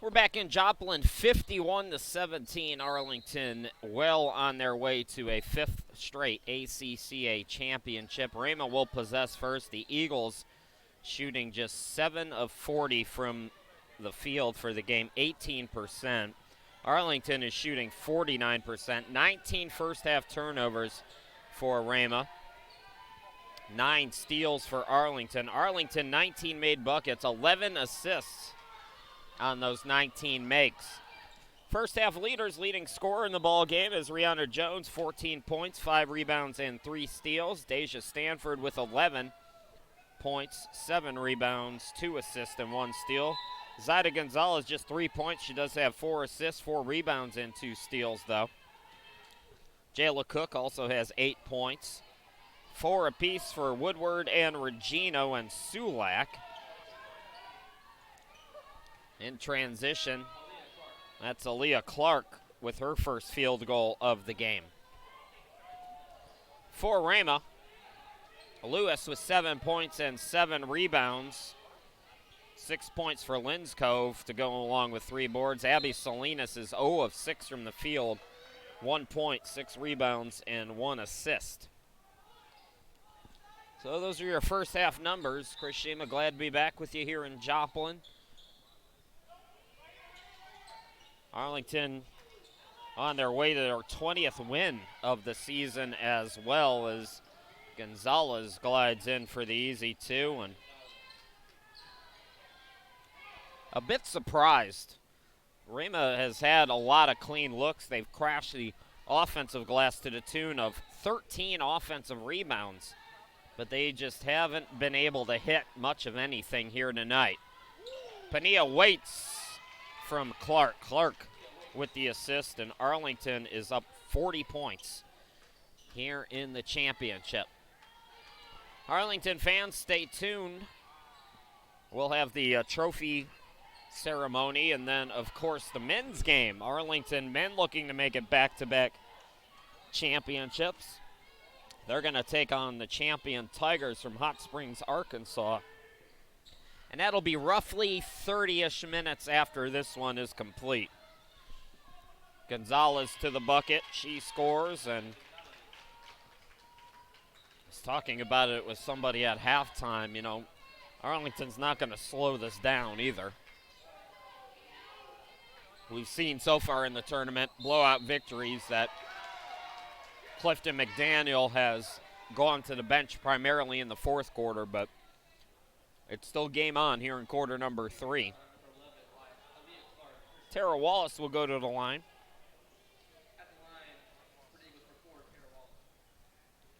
Speaker 1: We're back in Joplin, 51-17. Arlington well on their way to a fifth straight ACCA championship. Rhema will possess first. The Eagles shooting just 7 of 40 from the field for the game, 18%. Arlington is shooting 49%. 19 first half turnovers for Rhema. 9 steals for Arlington. Arlington 19 made buckets, 11 assists on those 19 makes. First half leaders, leading scorer in the ball game is Rihanna Jones, 14 points, 5 rebounds, and 3 steals. Deja Stanford with 11 points, 7 rebounds, 2 assists, and 1 steal. Zaida Gonzalez just 3 points. She does have 4 assists, 4 rebounds, and 2 steals, though. Jayla Cook also has 8 points. 4 apiece for Woodward and Regino and Sulak. In transition, that's Aaliyah Clark with her first field goal of the game. For Rhema, Lewis with 7 points and 7 rebounds. 6 points for Linscove to go along with 3 boards. Abby Salinas is 0 of 6 from the field. 1 point, 6 rebounds, and 1 assist. So those are your first half numbers. Chris Shima, glad to be back with you here in Joplin. Arlington on their way to their 20th win of the season, as well as Gonzalez glides in for the easy 2. And a bit surprised. Rhema has had a lot of clean looks. They've crashed the offensive glass to the tune of 13 offensive rebounds, but they just haven't been able to hit much of anything here tonight. Pania waits from Clark. Clark with the assist, and Arlington is up 40 points here in the championship. Arlington fans, stay tuned. We'll have the trophy ceremony, and then, of course, the men's game. Arlington men looking to make it back-to-back championships. They're going to take on the champion Tigers from Hot Springs, Arkansas. And that'll be roughly 30-ish minutes after this one is complete. Gonzalez to the bucket. She scores, and I was talking about it with somebody at halftime. You know, Arlington's not going to slow this down either. We've seen so far in the tournament blowout victories that Clifton McDaniel has gone to the bench primarily in the fourth quarter, but it's still game on here in quarter number 3. Tara Wallace will go to the line.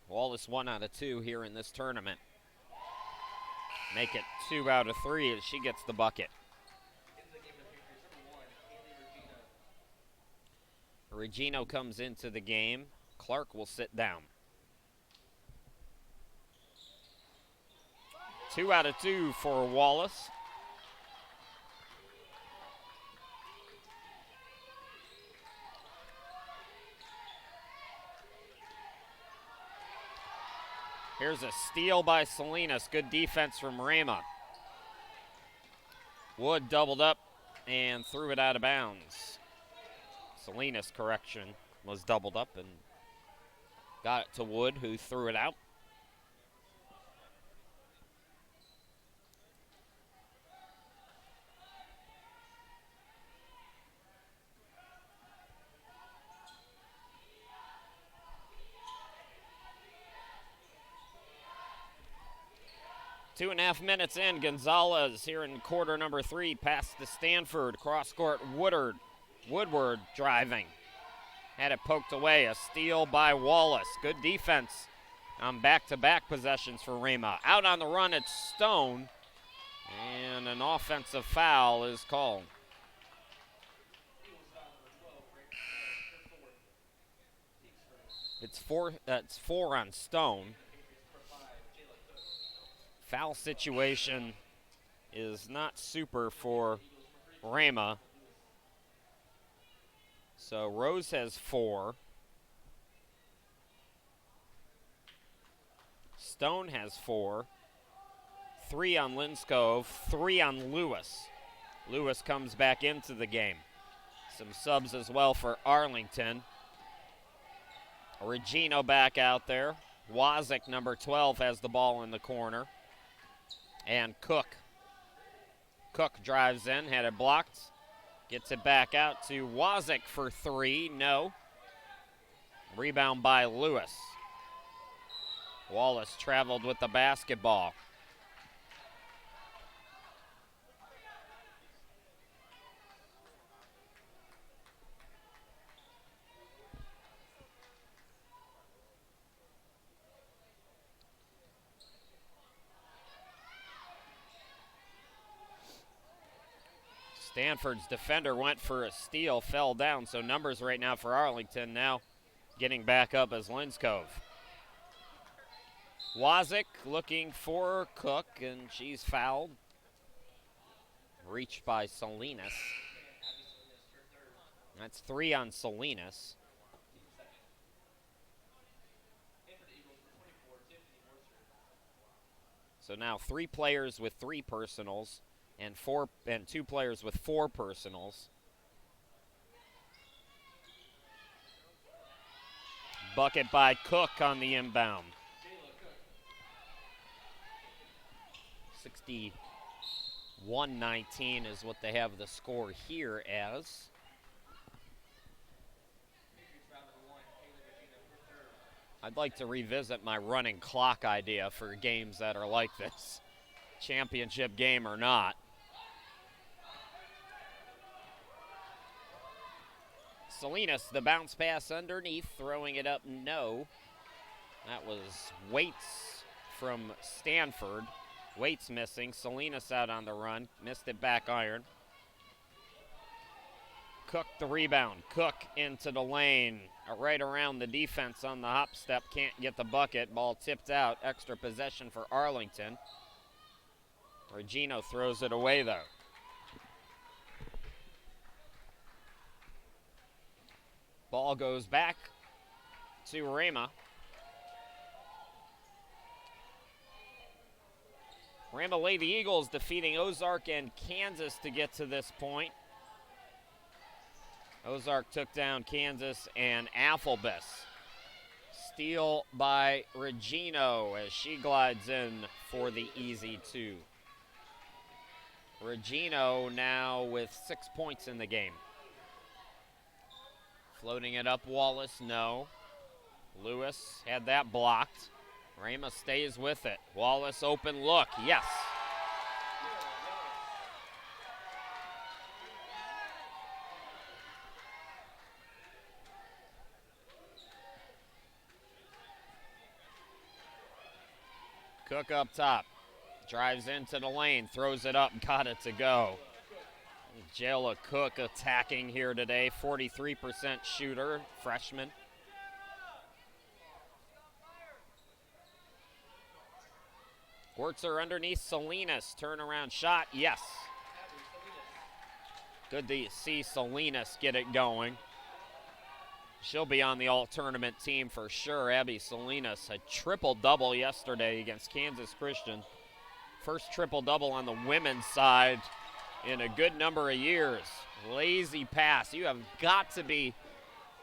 Speaker 1: Wallace 1 out of 2 here in this tournament. Make it 2 out of 3 as she gets the bucket. Regino comes into the game. Clark will sit down. 2 out of 2 for Wallace. Here's a steal by Salinas. Good defense from Rhema. Wood doubled up and threw it out of bounds. Salinas, correction, was doubled up and got it to Wood, who threw it out. Two and a half minutes in, Gonzalez here in quarter number 3, pass to Stanford, cross court, Woodward driving. Had it poked away, a steal by Wallace. Good defense on back-to-back possessions for Rhema. Out on the run, it's Stone, and an offensive foul is called. It's four on Stone. Foul situation is not super for Rhema. So Rose has 4. Stone has 4. 3 on Linscove, 3 on Lewis. Lewis comes back into the game. Some subs as well for Arlington. Regino back out there. Wazik, number 12, has the ball in the corner. And Cook. Cook drives in, had it blocked. Gets it back out to Wazik for three. No. Rebound by Lewis. Wallace traveled with the basketball. Stanford's defender went for a steal, fell down, so numbers right now for Arlington. Now getting back up as Linscove. Wazik looking for Cook, and she's fouled. Reached by Salinas. That's 3 on Salinas. So now 3 players with 3 personals and 2 players with 4 personals. Bucket by Cook on the inbound. 61-19 is what they have the score here as. I'd like to revisit my running clock idea for games that are like this, championship game or not. Salinas, the bounce pass underneath, throwing it up, no. That was Waits from Stanford. Waits missing, Salinas out on the run, missed it back iron. Cook the rebound, Cook into the lane, right around the defense on the hop step, can't get the bucket, ball tipped out, extra possession for Arlington. Regino throws it away though. Ball goes back to Rhema. Rhema Lady Eagles defeating Ozark and Kansas to get to this point. Ozark took down Kansas and Afflebus. Steal by Regino as she glides in for the easy 2. Regino now with 6 points in the game. Floating it up, Wallace, no. Lewis had that blocked. Rhema stays with it. Wallace open look, yes. Cook up top, drives into the lane, throws it up, got it to go. Jayla Cook attacking here today, 43% shooter, freshman. Wertzer underneath Salinas, turnaround shot, yes. Good to see Salinas get it going. She'll be on the all-tournament team for sure. Abby Salinas, a triple-double yesterday against Kansas Christian. First triple-double on the women's side in a good number of years. Lazy pass. You have got to be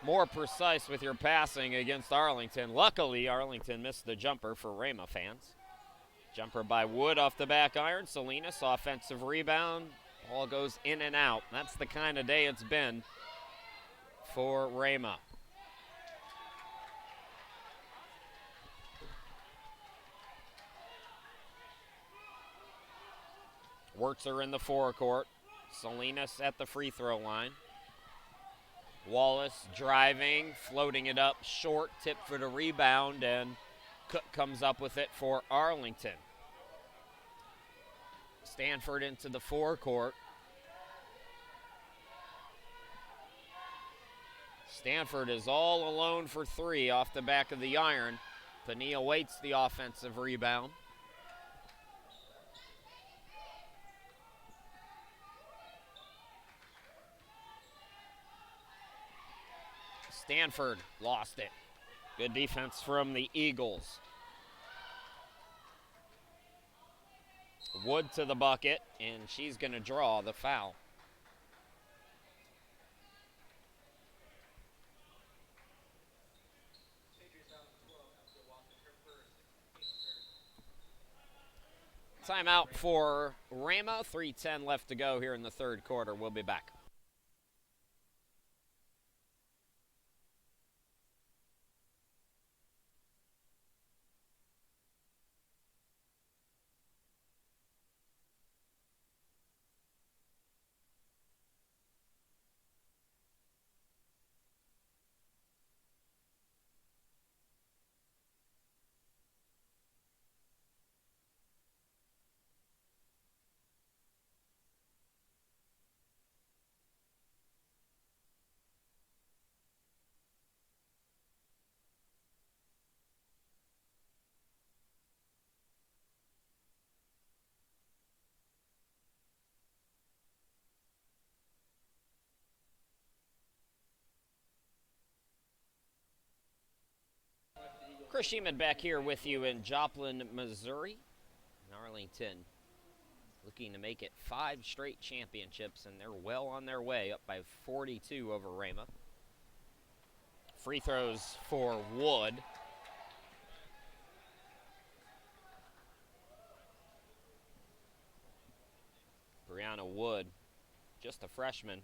Speaker 1: more precise with your passing against Arlington. Luckily, Arlington missed the jumper for Rhema fans. Jumper by Wood off the back iron. Salinas, offensive rebound. Ball goes in and out. That's the kind of day it's been for Rhema. Wertzer in the forecourt. Salinas at the free throw line. Wallace driving, floating it up short, tip for the rebound, and Cook comes up with it for Arlington. Stanford into the forecourt. Stanford is all alone for 3 off the back of the iron. Pania waits the offensive rebound. Stanford lost it. Good defense from the Eagles. Wood to the bucket, and she's going to draw the foul. Timeout for Rhema. 3:10 left to go here in the third quarter. We'll be back. Chris Sheeman back here with you in Joplin, Missouri. In Arlington, looking to make it 5 straight championships, and they're well on their way, up by 42 over Rhema. Free throws for Wood. Brianna Wood, just a freshman,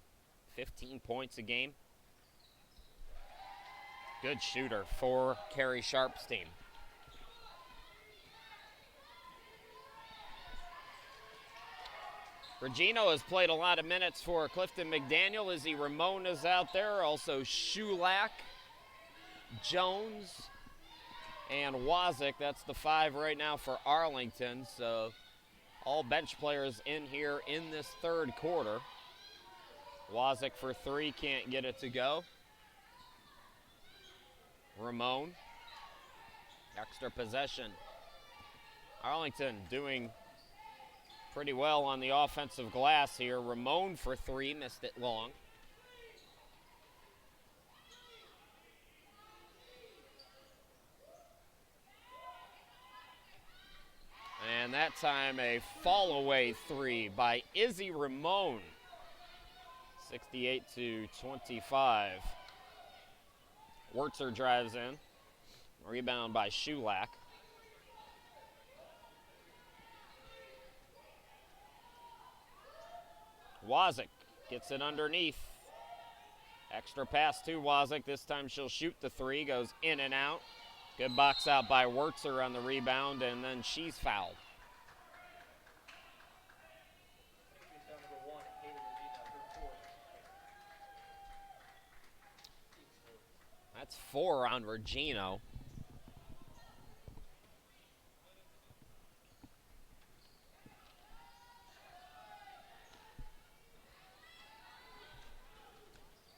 Speaker 1: 15 points a game. Good shooter for Carrie Sharp's team. Regino has played a lot of minutes for Clifton McDaniel. Izzy Ramon is out there. Also Shulak, Jones, and Wazik. That's the 5 right now for Arlington. So all bench players in here in this third quarter. Wazik for 3, can't get it to go. Ramon, extra possession. Arlington doing pretty well on the offensive glass here. Ramon for 3, missed it long. And that time a fall away 3 by Izzy Ramon. 68-25. Wurtzer drives in. Rebound by Shulak. Wazik gets it underneath. Extra pass to Wazik. This time she'll shoot the 3. Goes in and out. Good box out by Wurtzer on the rebound, and then she's fouled. That's 4 on Regino.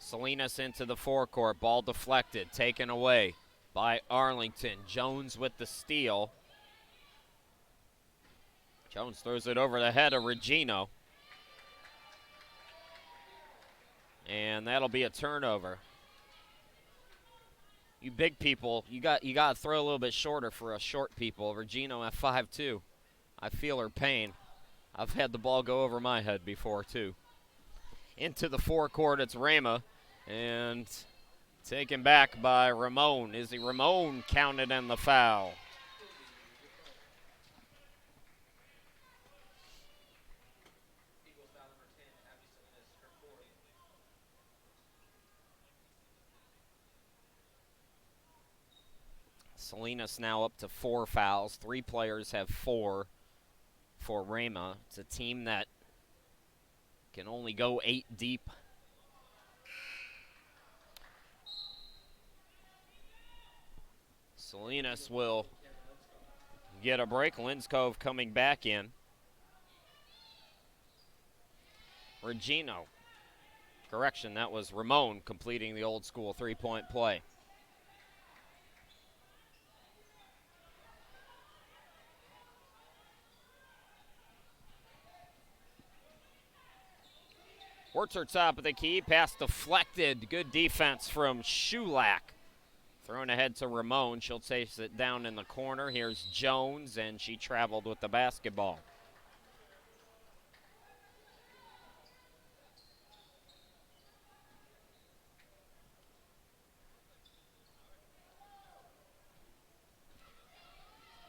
Speaker 1: Salinas into the forecourt. Ball deflected. Taken away by Arlington. Jones with the steal. Jones throws it over the head of Regino. And that'll be a turnover. You big people, you got to throw a little bit shorter for us short people. Regino at 5'2". I feel her pain. I've had the ball go over my head before too. Into the forecourt, it's Rhema, and taken back by Ramon. Izzy Ramon counted in the foul. Salinas now up to 4 fouls. 3 players have 4 for Rhema. It's a team that can only go 8 deep. Salinas will get a break. Linskov coming back in. Regino. Correction, that was Ramon completing the old school 3-point play. Wurtzer top of the key, pass deflected. Good defense from Shulak. Thrown ahead to Ramon. She'll chase it down in the corner. Here's Jones, and she traveled with the basketball.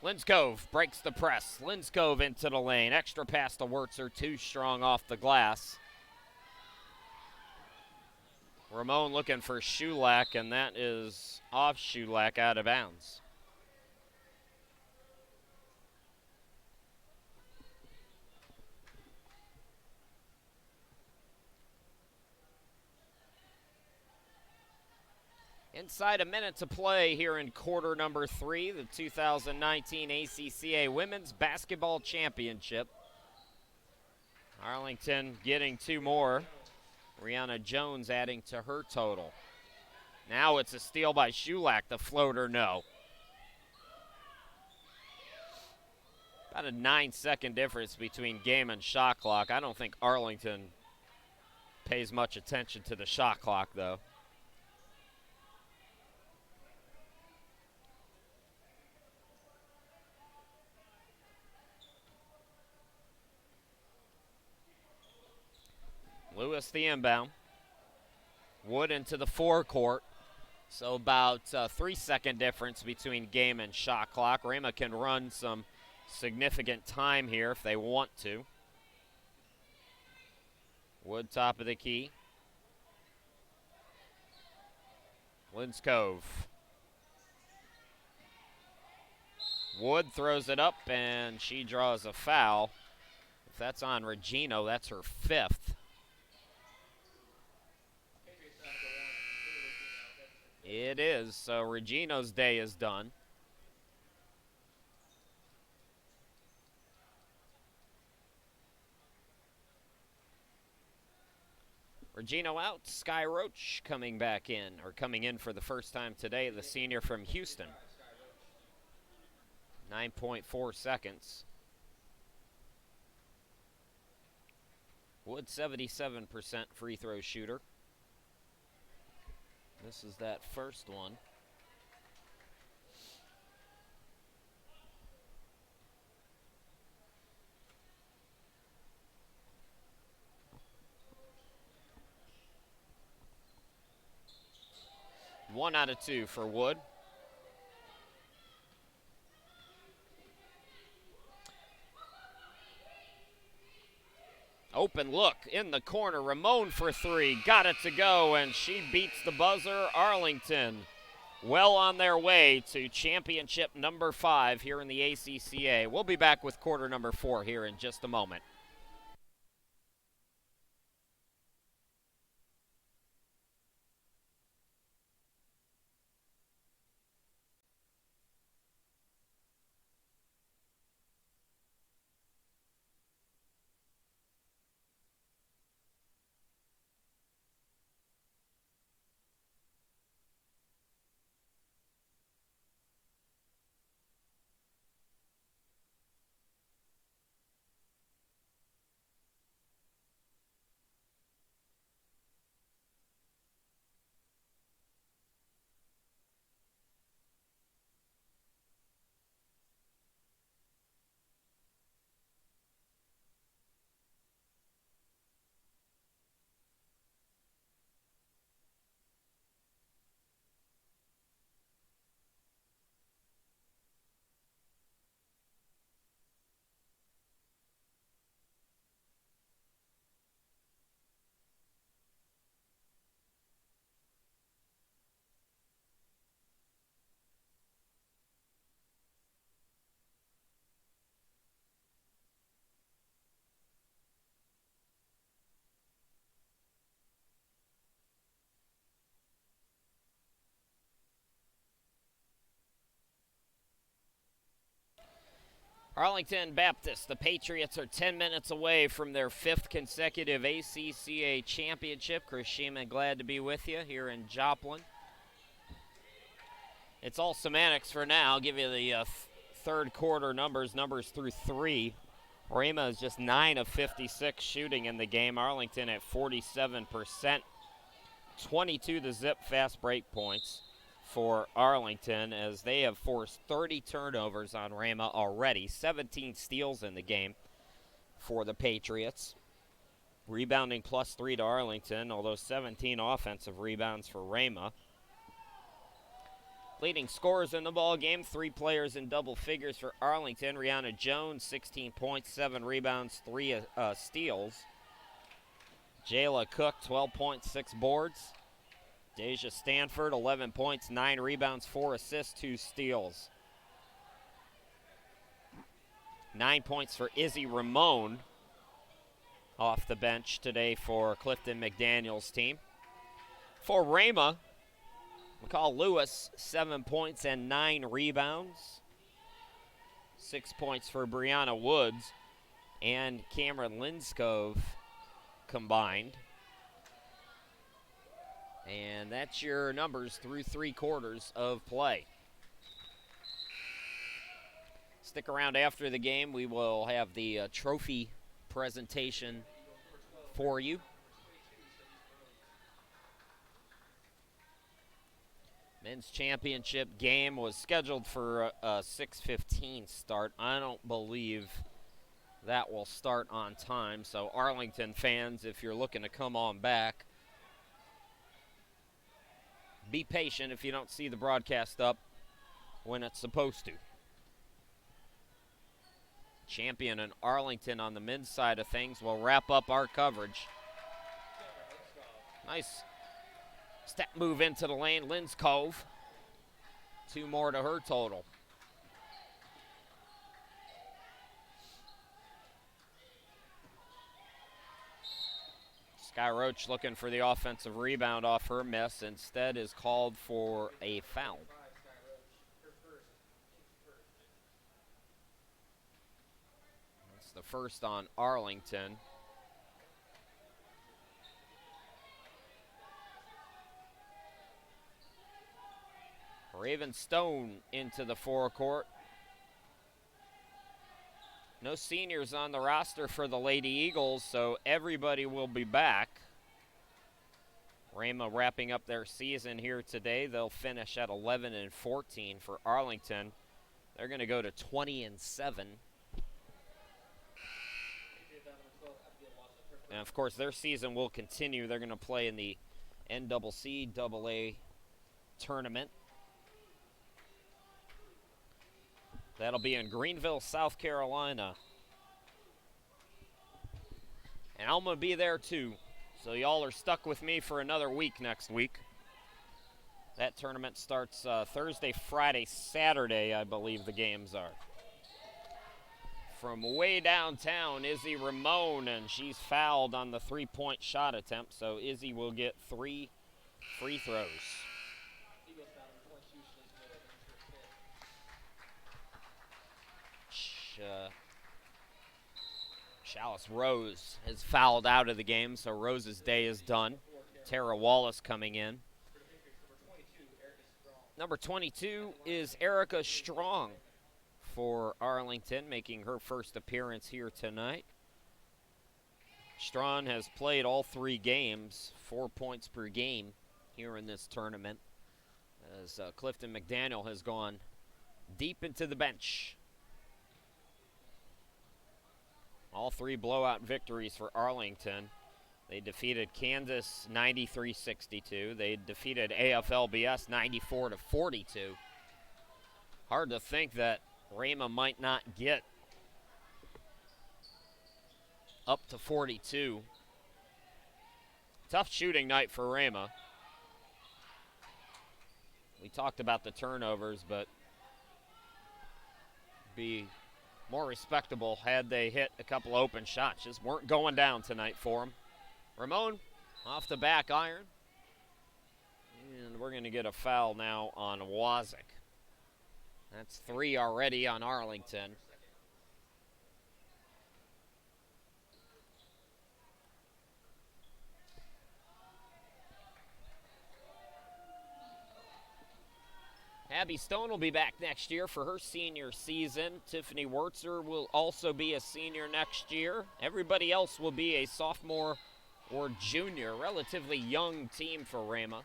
Speaker 1: Linscove breaks the press. Linscove into the lane. Extra pass to Wurtzer, too strong off the glass. Ramon looking for Shulak, and that is off Shulak, out of bounds. Inside a minute to play here in quarter number 3, the 2019 ACCA Women's Basketball Championship. Arlington getting 2 more. Rihanna Jones adding to her total. Now it's a steal by Shulak, the floater, no. About a 9-second difference between game and shot clock. I don't think Arlington pays much attention to the shot clock, though. Lewis the inbound. Wood into the forecourt. So about a 3-second difference between game and shot clock. Rhema can run some significant time here if they want to. Wood top of the key. Linscove. Wood throws it up and she draws a foul. If that's on Regino, that's her 5th. It is, so Regino's day is done. Regino out, Sky Roach coming back in, or coming in for the first time today, the senior from Houston. 9.4 seconds. Wood 77% free throw shooter. This is that first one. One out of 2 for Wood. Open look in the corner. Ramon for 3. Got it to go, and she beats the buzzer. Arlington well on their way to championship number 5 here in the ACCA. We'll be back with quarter number 4 here in just a moment. Arlington Baptist, the Patriots are 10 minutes away from their 5th consecutive ACCA championship. Chris Sheeman, glad to be with you here in Joplin. It's all semantics for now. I'll give you the third quarter numbers through 3. Rhema is just 9 of 56 shooting in the game. Arlington at 47%. 22 to zip fast break points for Arlington, as they have forced 30 turnovers on Rhema already. 17 steals in the game for the Patriots. Rebounding +3 to Arlington, although 17 offensive rebounds for Rhema. Leading scorers in the ball game, 3 players in double figures for Arlington. Rihanna Jones, 16 points, 7 rebounds, 3 steals. Jayla Cook, 12 points, 6 boards. Deja Stanford, 11 points, 9 rebounds, 4 assists, 2 steals. 9 points for Izzy Ramon off the bench today for Clifton McDaniel's team. For Rhema, McCall Lewis, 7 points and 9 rebounds. 6 points for Brianna Woods and Cameron Linskov combined. And that's your numbers through 3 quarters of play. Stick around after the game. We will have the trophy presentation for you. Men's championship game was scheduled for a 6:15 start. I don't believe that will start on time. So Arlington fans, if you're looking to come on back, be patient if you don't see the broadcast up when it's supposed to. Champion and Arlington on the men's side of things will wrap up our coverage. Nice step move into the lane, Linskov. 2 more to her total. Sky Roach looking for the offensive rebound off her miss. Instead is called for a foul. That's the first on Arlington. Raven Stone into the forecourt. No seniors on the roster for the Lady Eagles, so everybody will be back. Rhema wrapping up their season here today. They'll finish at 11-14 for Arlington. They're going to go to 20-7. And of course, their season will continue. They're going to play in the NCCAA tournament. That'll be in Greenville, South Carolina. And I'm going to be there too. So y'all are stuck with me for another week next week. That tournament starts Thursday, Friday, Saturday, I believe the games are. From way downtown, Izzy Ramon, and she's fouled on the 3-point shot attempt. So Izzy will get 3 free throws. Chalice Rose has fouled out of the game, so Rose's day is done. Tara Wallace coming in. Number 22 is Erica Strong for Arlington, making her first appearance here tonight. Strong has played all 3 games, 4 points per game here in this tournament, as Clifton McDaniel has gone deep into the bench. All 3 blowout victories for Arlington. They defeated Kansas 93-62. They defeated AFLBS 94-42. Hard to think that Rhema might not get up to 42. Tough shooting night for Rhema. We talked about the turnovers, but be more respectable had they hit a couple open shots. Just weren't going down tonight for them. Ramon off the back iron. And we're going to get a foul now on Wazik. That's 3 already on Arlington. Abby Stone will be back next year for her senior season. Tiffany Wurtzer will also be a senior next year. Everybody else will be a sophomore or junior. Relatively young team for Rhema.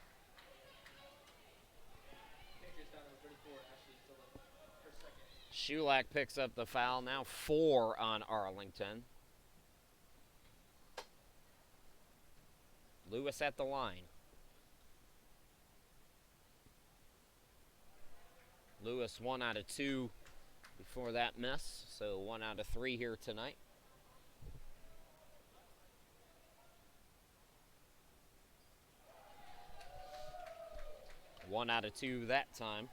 Speaker 1: Shulak picks up the foul. Now 4 on Arlington. Lewis at the line. Lewis 1 out of 2 before that miss, so 1 out of 3 here tonight. One out of 2 that time.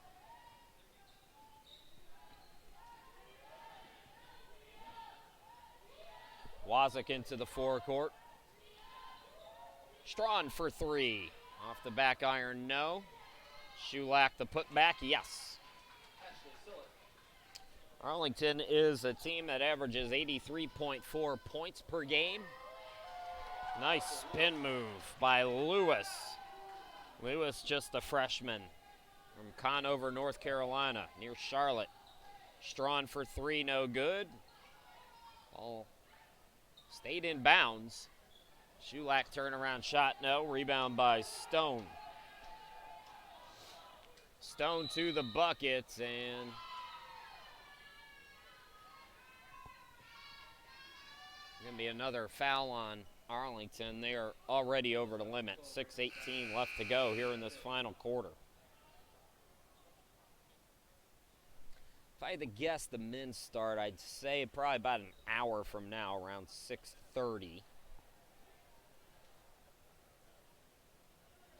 Speaker 1: Wazik into the forecourt. Strawn for 3. Off the back iron, no. Shulak the putback, yes. Arlington is a team that averages 83.4 points per game. Nice spin move by Lewis. Lewis, just a freshman from Conover, North Carolina, near Charlotte. Strawn for 3, no good. Ball stayed in bounds. Shulak turnaround shot, no. Rebound by Stone. Stone to the buckets, and going to be another foul on Arlington. They are already over the limit. 6:18 left to go here in this final quarter. If I had to guess the men's start, I'd say probably about an hour from now, around 6:30.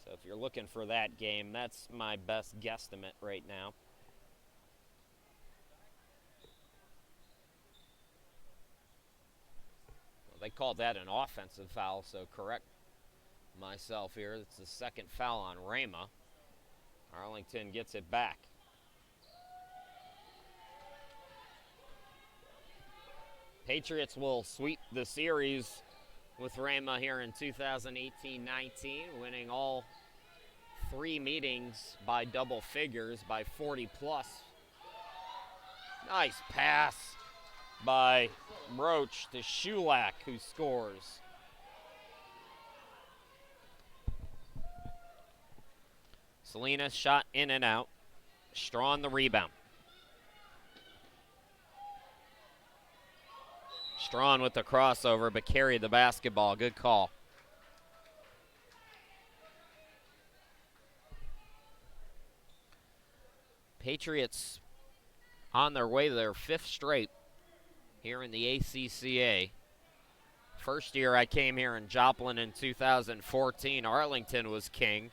Speaker 1: So if you're looking for that game, that's my best guesstimate right now. Well, they called that an offensive foul, so correct myself here. It's the second foul on Rhema. Arlington gets it back. Patriots will sweep the series with Rhema here in 2018-19, winning all 3 meetings by double figures, by 40 plus. Nice pass by Roach to Shulak, who scores. Salinas shot in and out. Strawn the rebound. Strawn with the crossover, but carried the basketball. Good call. Patriots on their way to their 5th straight here in the ACCA. First year I came here in Joplin in 2014, Arlington was king,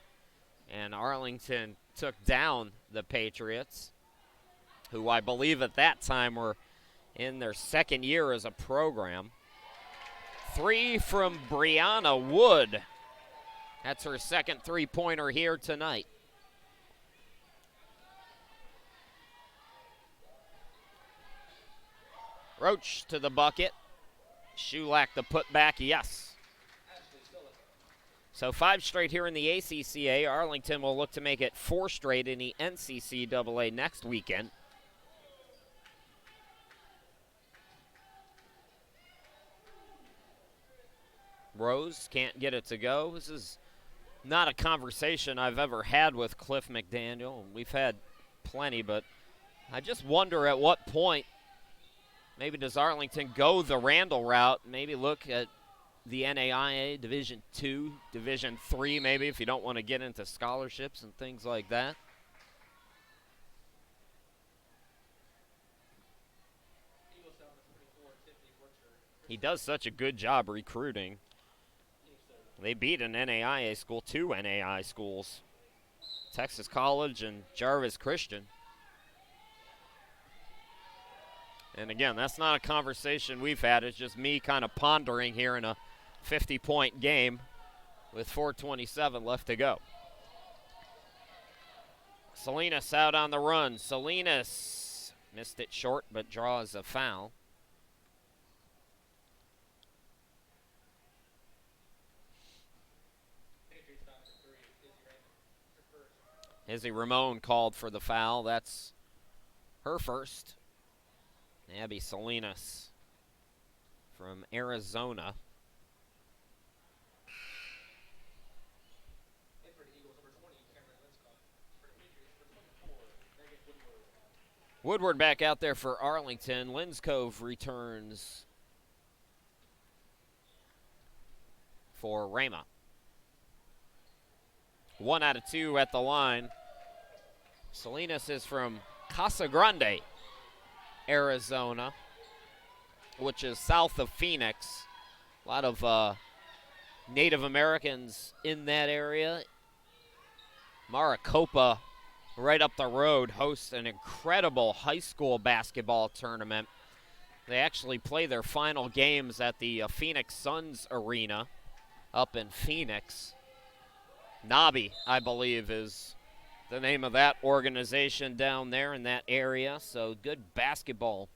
Speaker 1: and Arlington took down the Patriots, who I believe at that time were in their 2nd year as a program. 3 from Brianna Wood. That's her 2nd three-pointer here tonight. Roach to the bucket. Shulak the putback, yes. So 5 straight here in the ACCA. Arlington will look to make it 4 straight in the NCCAA next weekend. Rose can't get it to go. This is not a conversation I've ever had with Cliff McDaniel. We've had plenty, but I just wonder at what point maybe does Arlington go the Randall route, maybe look at the NAIA Division II, Division III maybe, if you don't want to get into scholarships and things like that. He does such a good job recruiting. They beat an NAIA school, 2 NAIA schools, Texas College and Jarvis Christian. And again, that's not a conversation we've had. It's just me kind of pondering here in a 50-point game with 4:27 left to go. Salinas out on the run. Salinas missed it short, but draws a foul. Izzy Ramon called for the foul. That's her first. Abby Salinas from Arizona. Woodward back out there for Arlington. Linscove returns for Rhema. 1 out of 2 at the line. Salinas is from Casa Grande, Arizona, which is south of Phoenix. A lot of Native Americans in that area. Maricopa, right up the road, hosts an incredible high school basketball tournament. They actually play their final games at the Phoenix Suns Arena up in Phoenix. Nabi, I believe, is the name of that organization down there in that area. So good basketball.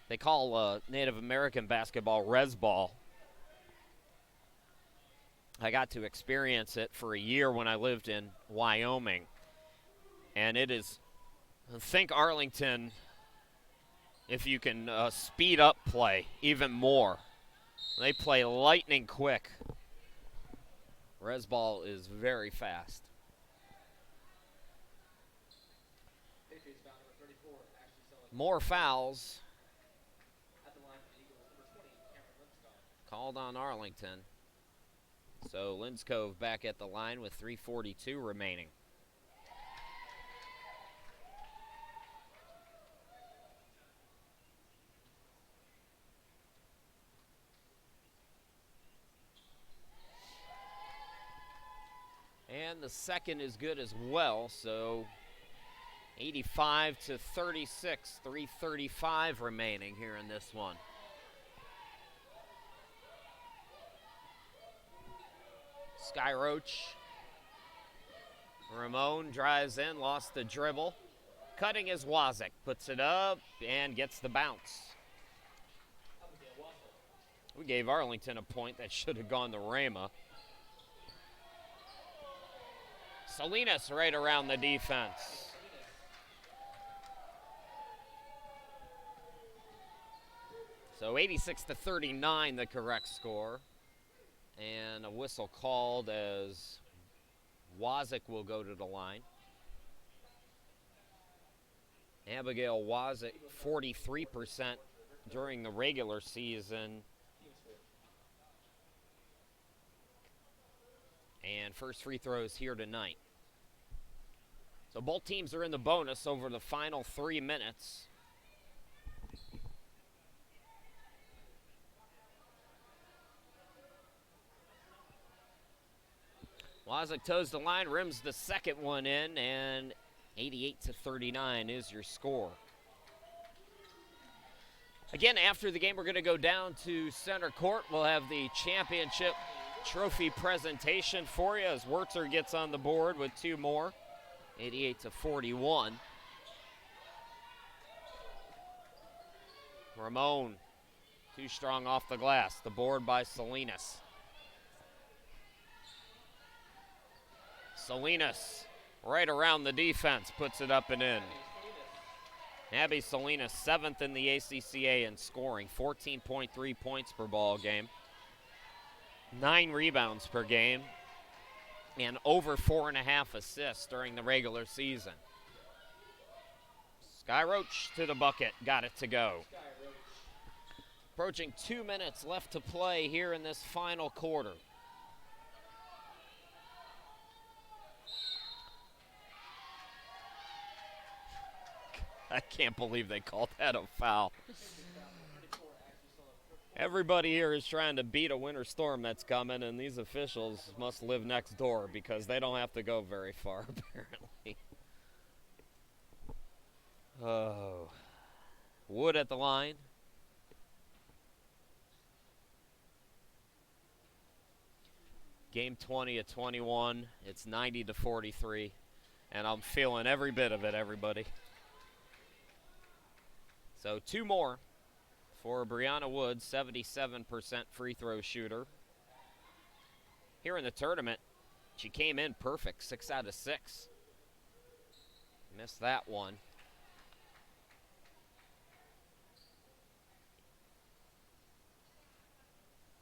Speaker 1: They call Native American basketball res ball. I got to experience it for a year when I lived in Wyoming. And it is, think Arlington, if you can speed up play even more. They play lightning quick. Res ball is very fast. More fouls called on Arlington. So Linscove back at the line with 3:42 remaining. And the second is good as well, so 85-36, 3:35 remaining here in this one. Skyroach. Ramon drives in, lost the dribble. Cutting is Wazik, puts it up and gets the bounce. We gave Arlington a point that should have gone to Rhema. Salinas right around the defense. So 86-39, the correct score. And a whistle called as Wazik will go to the line. Abigail Wazik, 43% during the regular season. And first free throws here tonight. So both teams are in the bonus over the final 3 minutes. Wazik toes the line, rims the second one in, and 88-39 is your score. Again, after the game, we're going to go down to center court. We'll have the championship trophy presentation for you as Wurtzer gets on the board with 2 more, 88-41. Ramon, too strong off the glass. The board by Salinas. Salinas, right around the defense, puts it up and in. Abby Salinas, 7th in the ACCA in scoring, 14.3 points per ball game, 9 rebounds per game, and over 4.5 assists during the regular season. Skyroach to the bucket, got it to go. Approaching 2 minutes left to play here in this final quarter. I can't believe they called that a foul. Everybody here is trying to beat a winter storm that's coming, and these officials must live next door because they don't have to go very far, apparently. Oh. Wood at the line. Game 20-21. It's 90-43, and I'm feeling every bit of it, everybody. So 2 more for Brianna Wood, 77% free throw shooter. Here in the tournament, she came in perfect, 6 out of 6. Missed that one.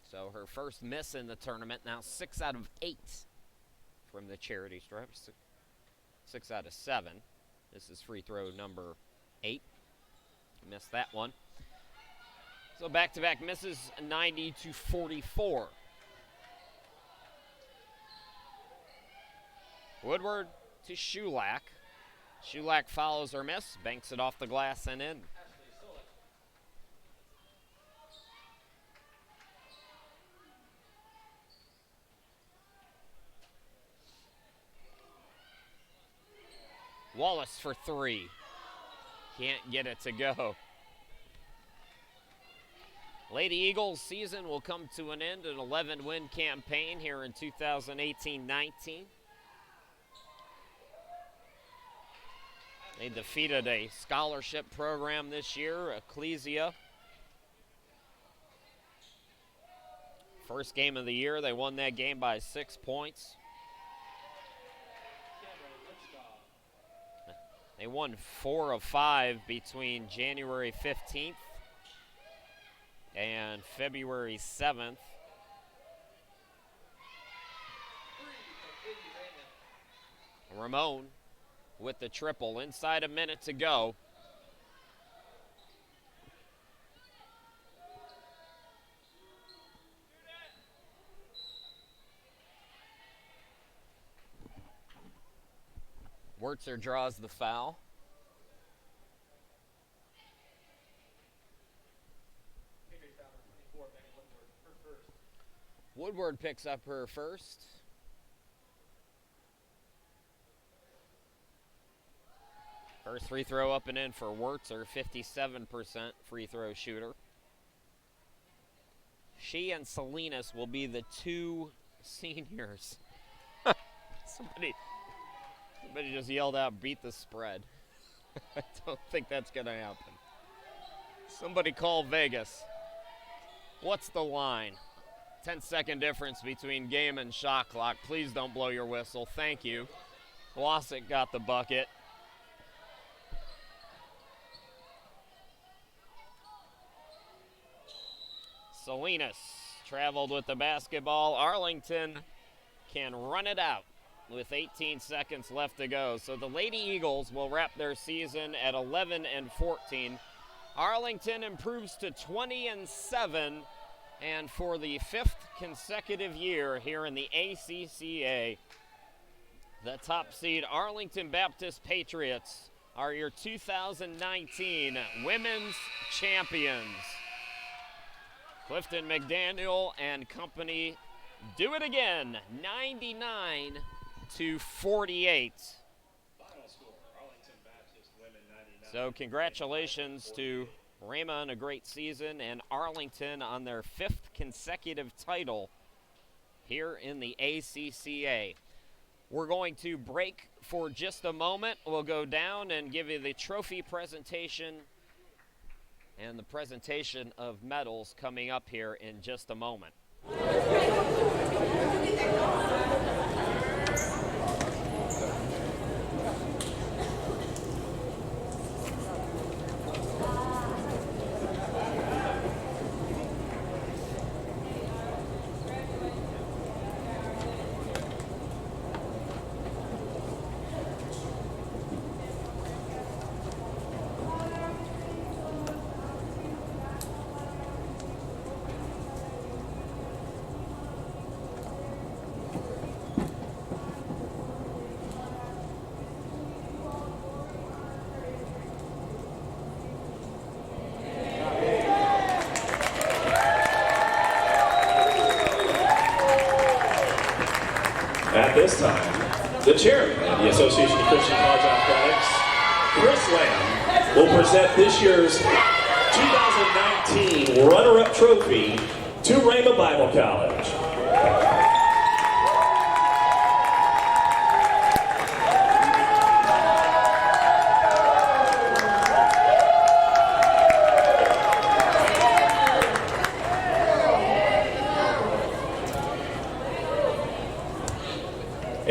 Speaker 1: So her first miss in the tournament, now 6 out of 8 from the charity stripe, 6 out of 7. This is free throw number 8. Missed that one. So back-to-back misses, 90-44. Woodward to Shulak. Shulak follows her miss, banks it off the glass and in. Wallace for three. Can't get it to go. Lady Eagles season will come to an end, an 11-win campaign here in 2018-19. They defeated a scholarship program this year, Ecclesia. First game of the year, they won that game by 6 points. They won 4 of 5 between January 15th and February 7th. Ramon with the triple, inside a minute to go. Wurtzer draws the foul. Woodward picks up her first. First free throw up and in for Wurtzer, 57% free throw shooter. She and Salinas will be the two seniors. Somebody just yelled out, beat the spread. I don't think that's going to happen. Somebody call Vegas. What's the line? 10-second difference between game and shot clock. Please don't blow your whistle. Thank you. Wassick got the bucket. Salinas traveled with the basketball. Arlington can run it out with 18 seconds left to go. So the Lady Eagles will wrap their season at 11-14. Arlington improves to 20-7, and for the 5th consecutive year here in the ACCA, the top seed Arlington Baptist Patriots are your 2019 women's champions. Clifton McDaniel and company do it again, 99-48. So congratulations to Rhema on a great season and Arlington on their 5th consecutive title here in the ACCA. We're going to break for just a moment. We'll go down and give you the trophy presentation and the presentation of medals coming up here in just a moment.
Speaker 2: At this time, the chairman of the Association of Christian College Athletics, Chris Lamb, will present this year's 2019 runner-up trophy to Rhema Bible College.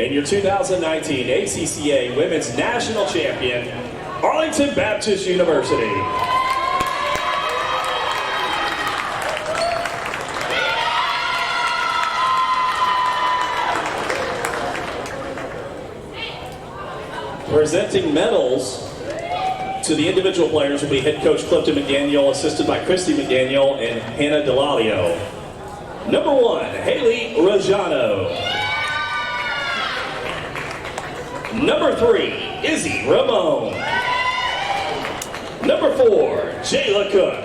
Speaker 2: And your 2019 ACCA Women's National Champion, Arlington Baptist University. Presenting medals to the individual players will be head coach Clifton McDaniel, assisted by Christy McDaniel and Hannah Delalio. Number 1, Haley Rajano. Number 3, Izzy Ramon. Number 4, Jayla Cook.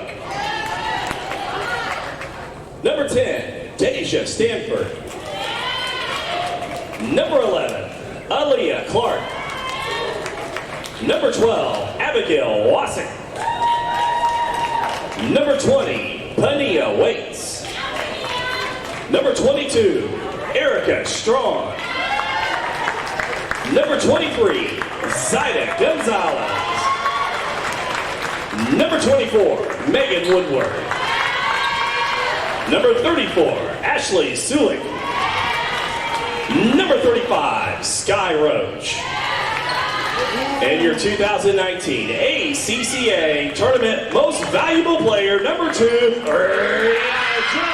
Speaker 2: Number 10, Deja Stanford. Number 11, Aaliyah Clark. Number 12, Abigail Wassick. Number 20, Pania Waits. Number 22, Erica Strong. Number 23, Zaida Gonzalez. Number 24, Megan Woodward. Number 34, Ashley Sulik. Number 35, Sky Roach. And your 2019 ACCA Tournament Most Valuable Player, number 2, Rihanna Jones.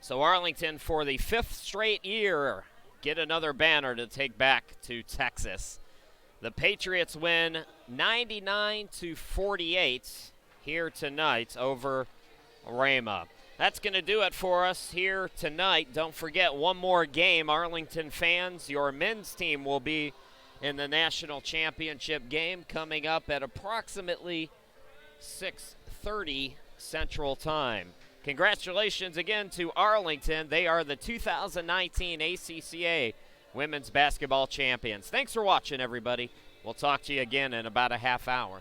Speaker 1: So Arlington, for the 5th straight year, get another banner to take back to Texas. The Patriots win 99-48 here tonight over Rhema. That's going to do it for us here tonight. Don't forget, one more game, Arlington fans. Your men's team will be in the national championship game coming up at approximately 6:30 Central Time. Congratulations again to Arlington. They are the 2019 ACCA Women's Basketball Champions. Thanks for watching, everybody. We'll talk to you again in about a half hour.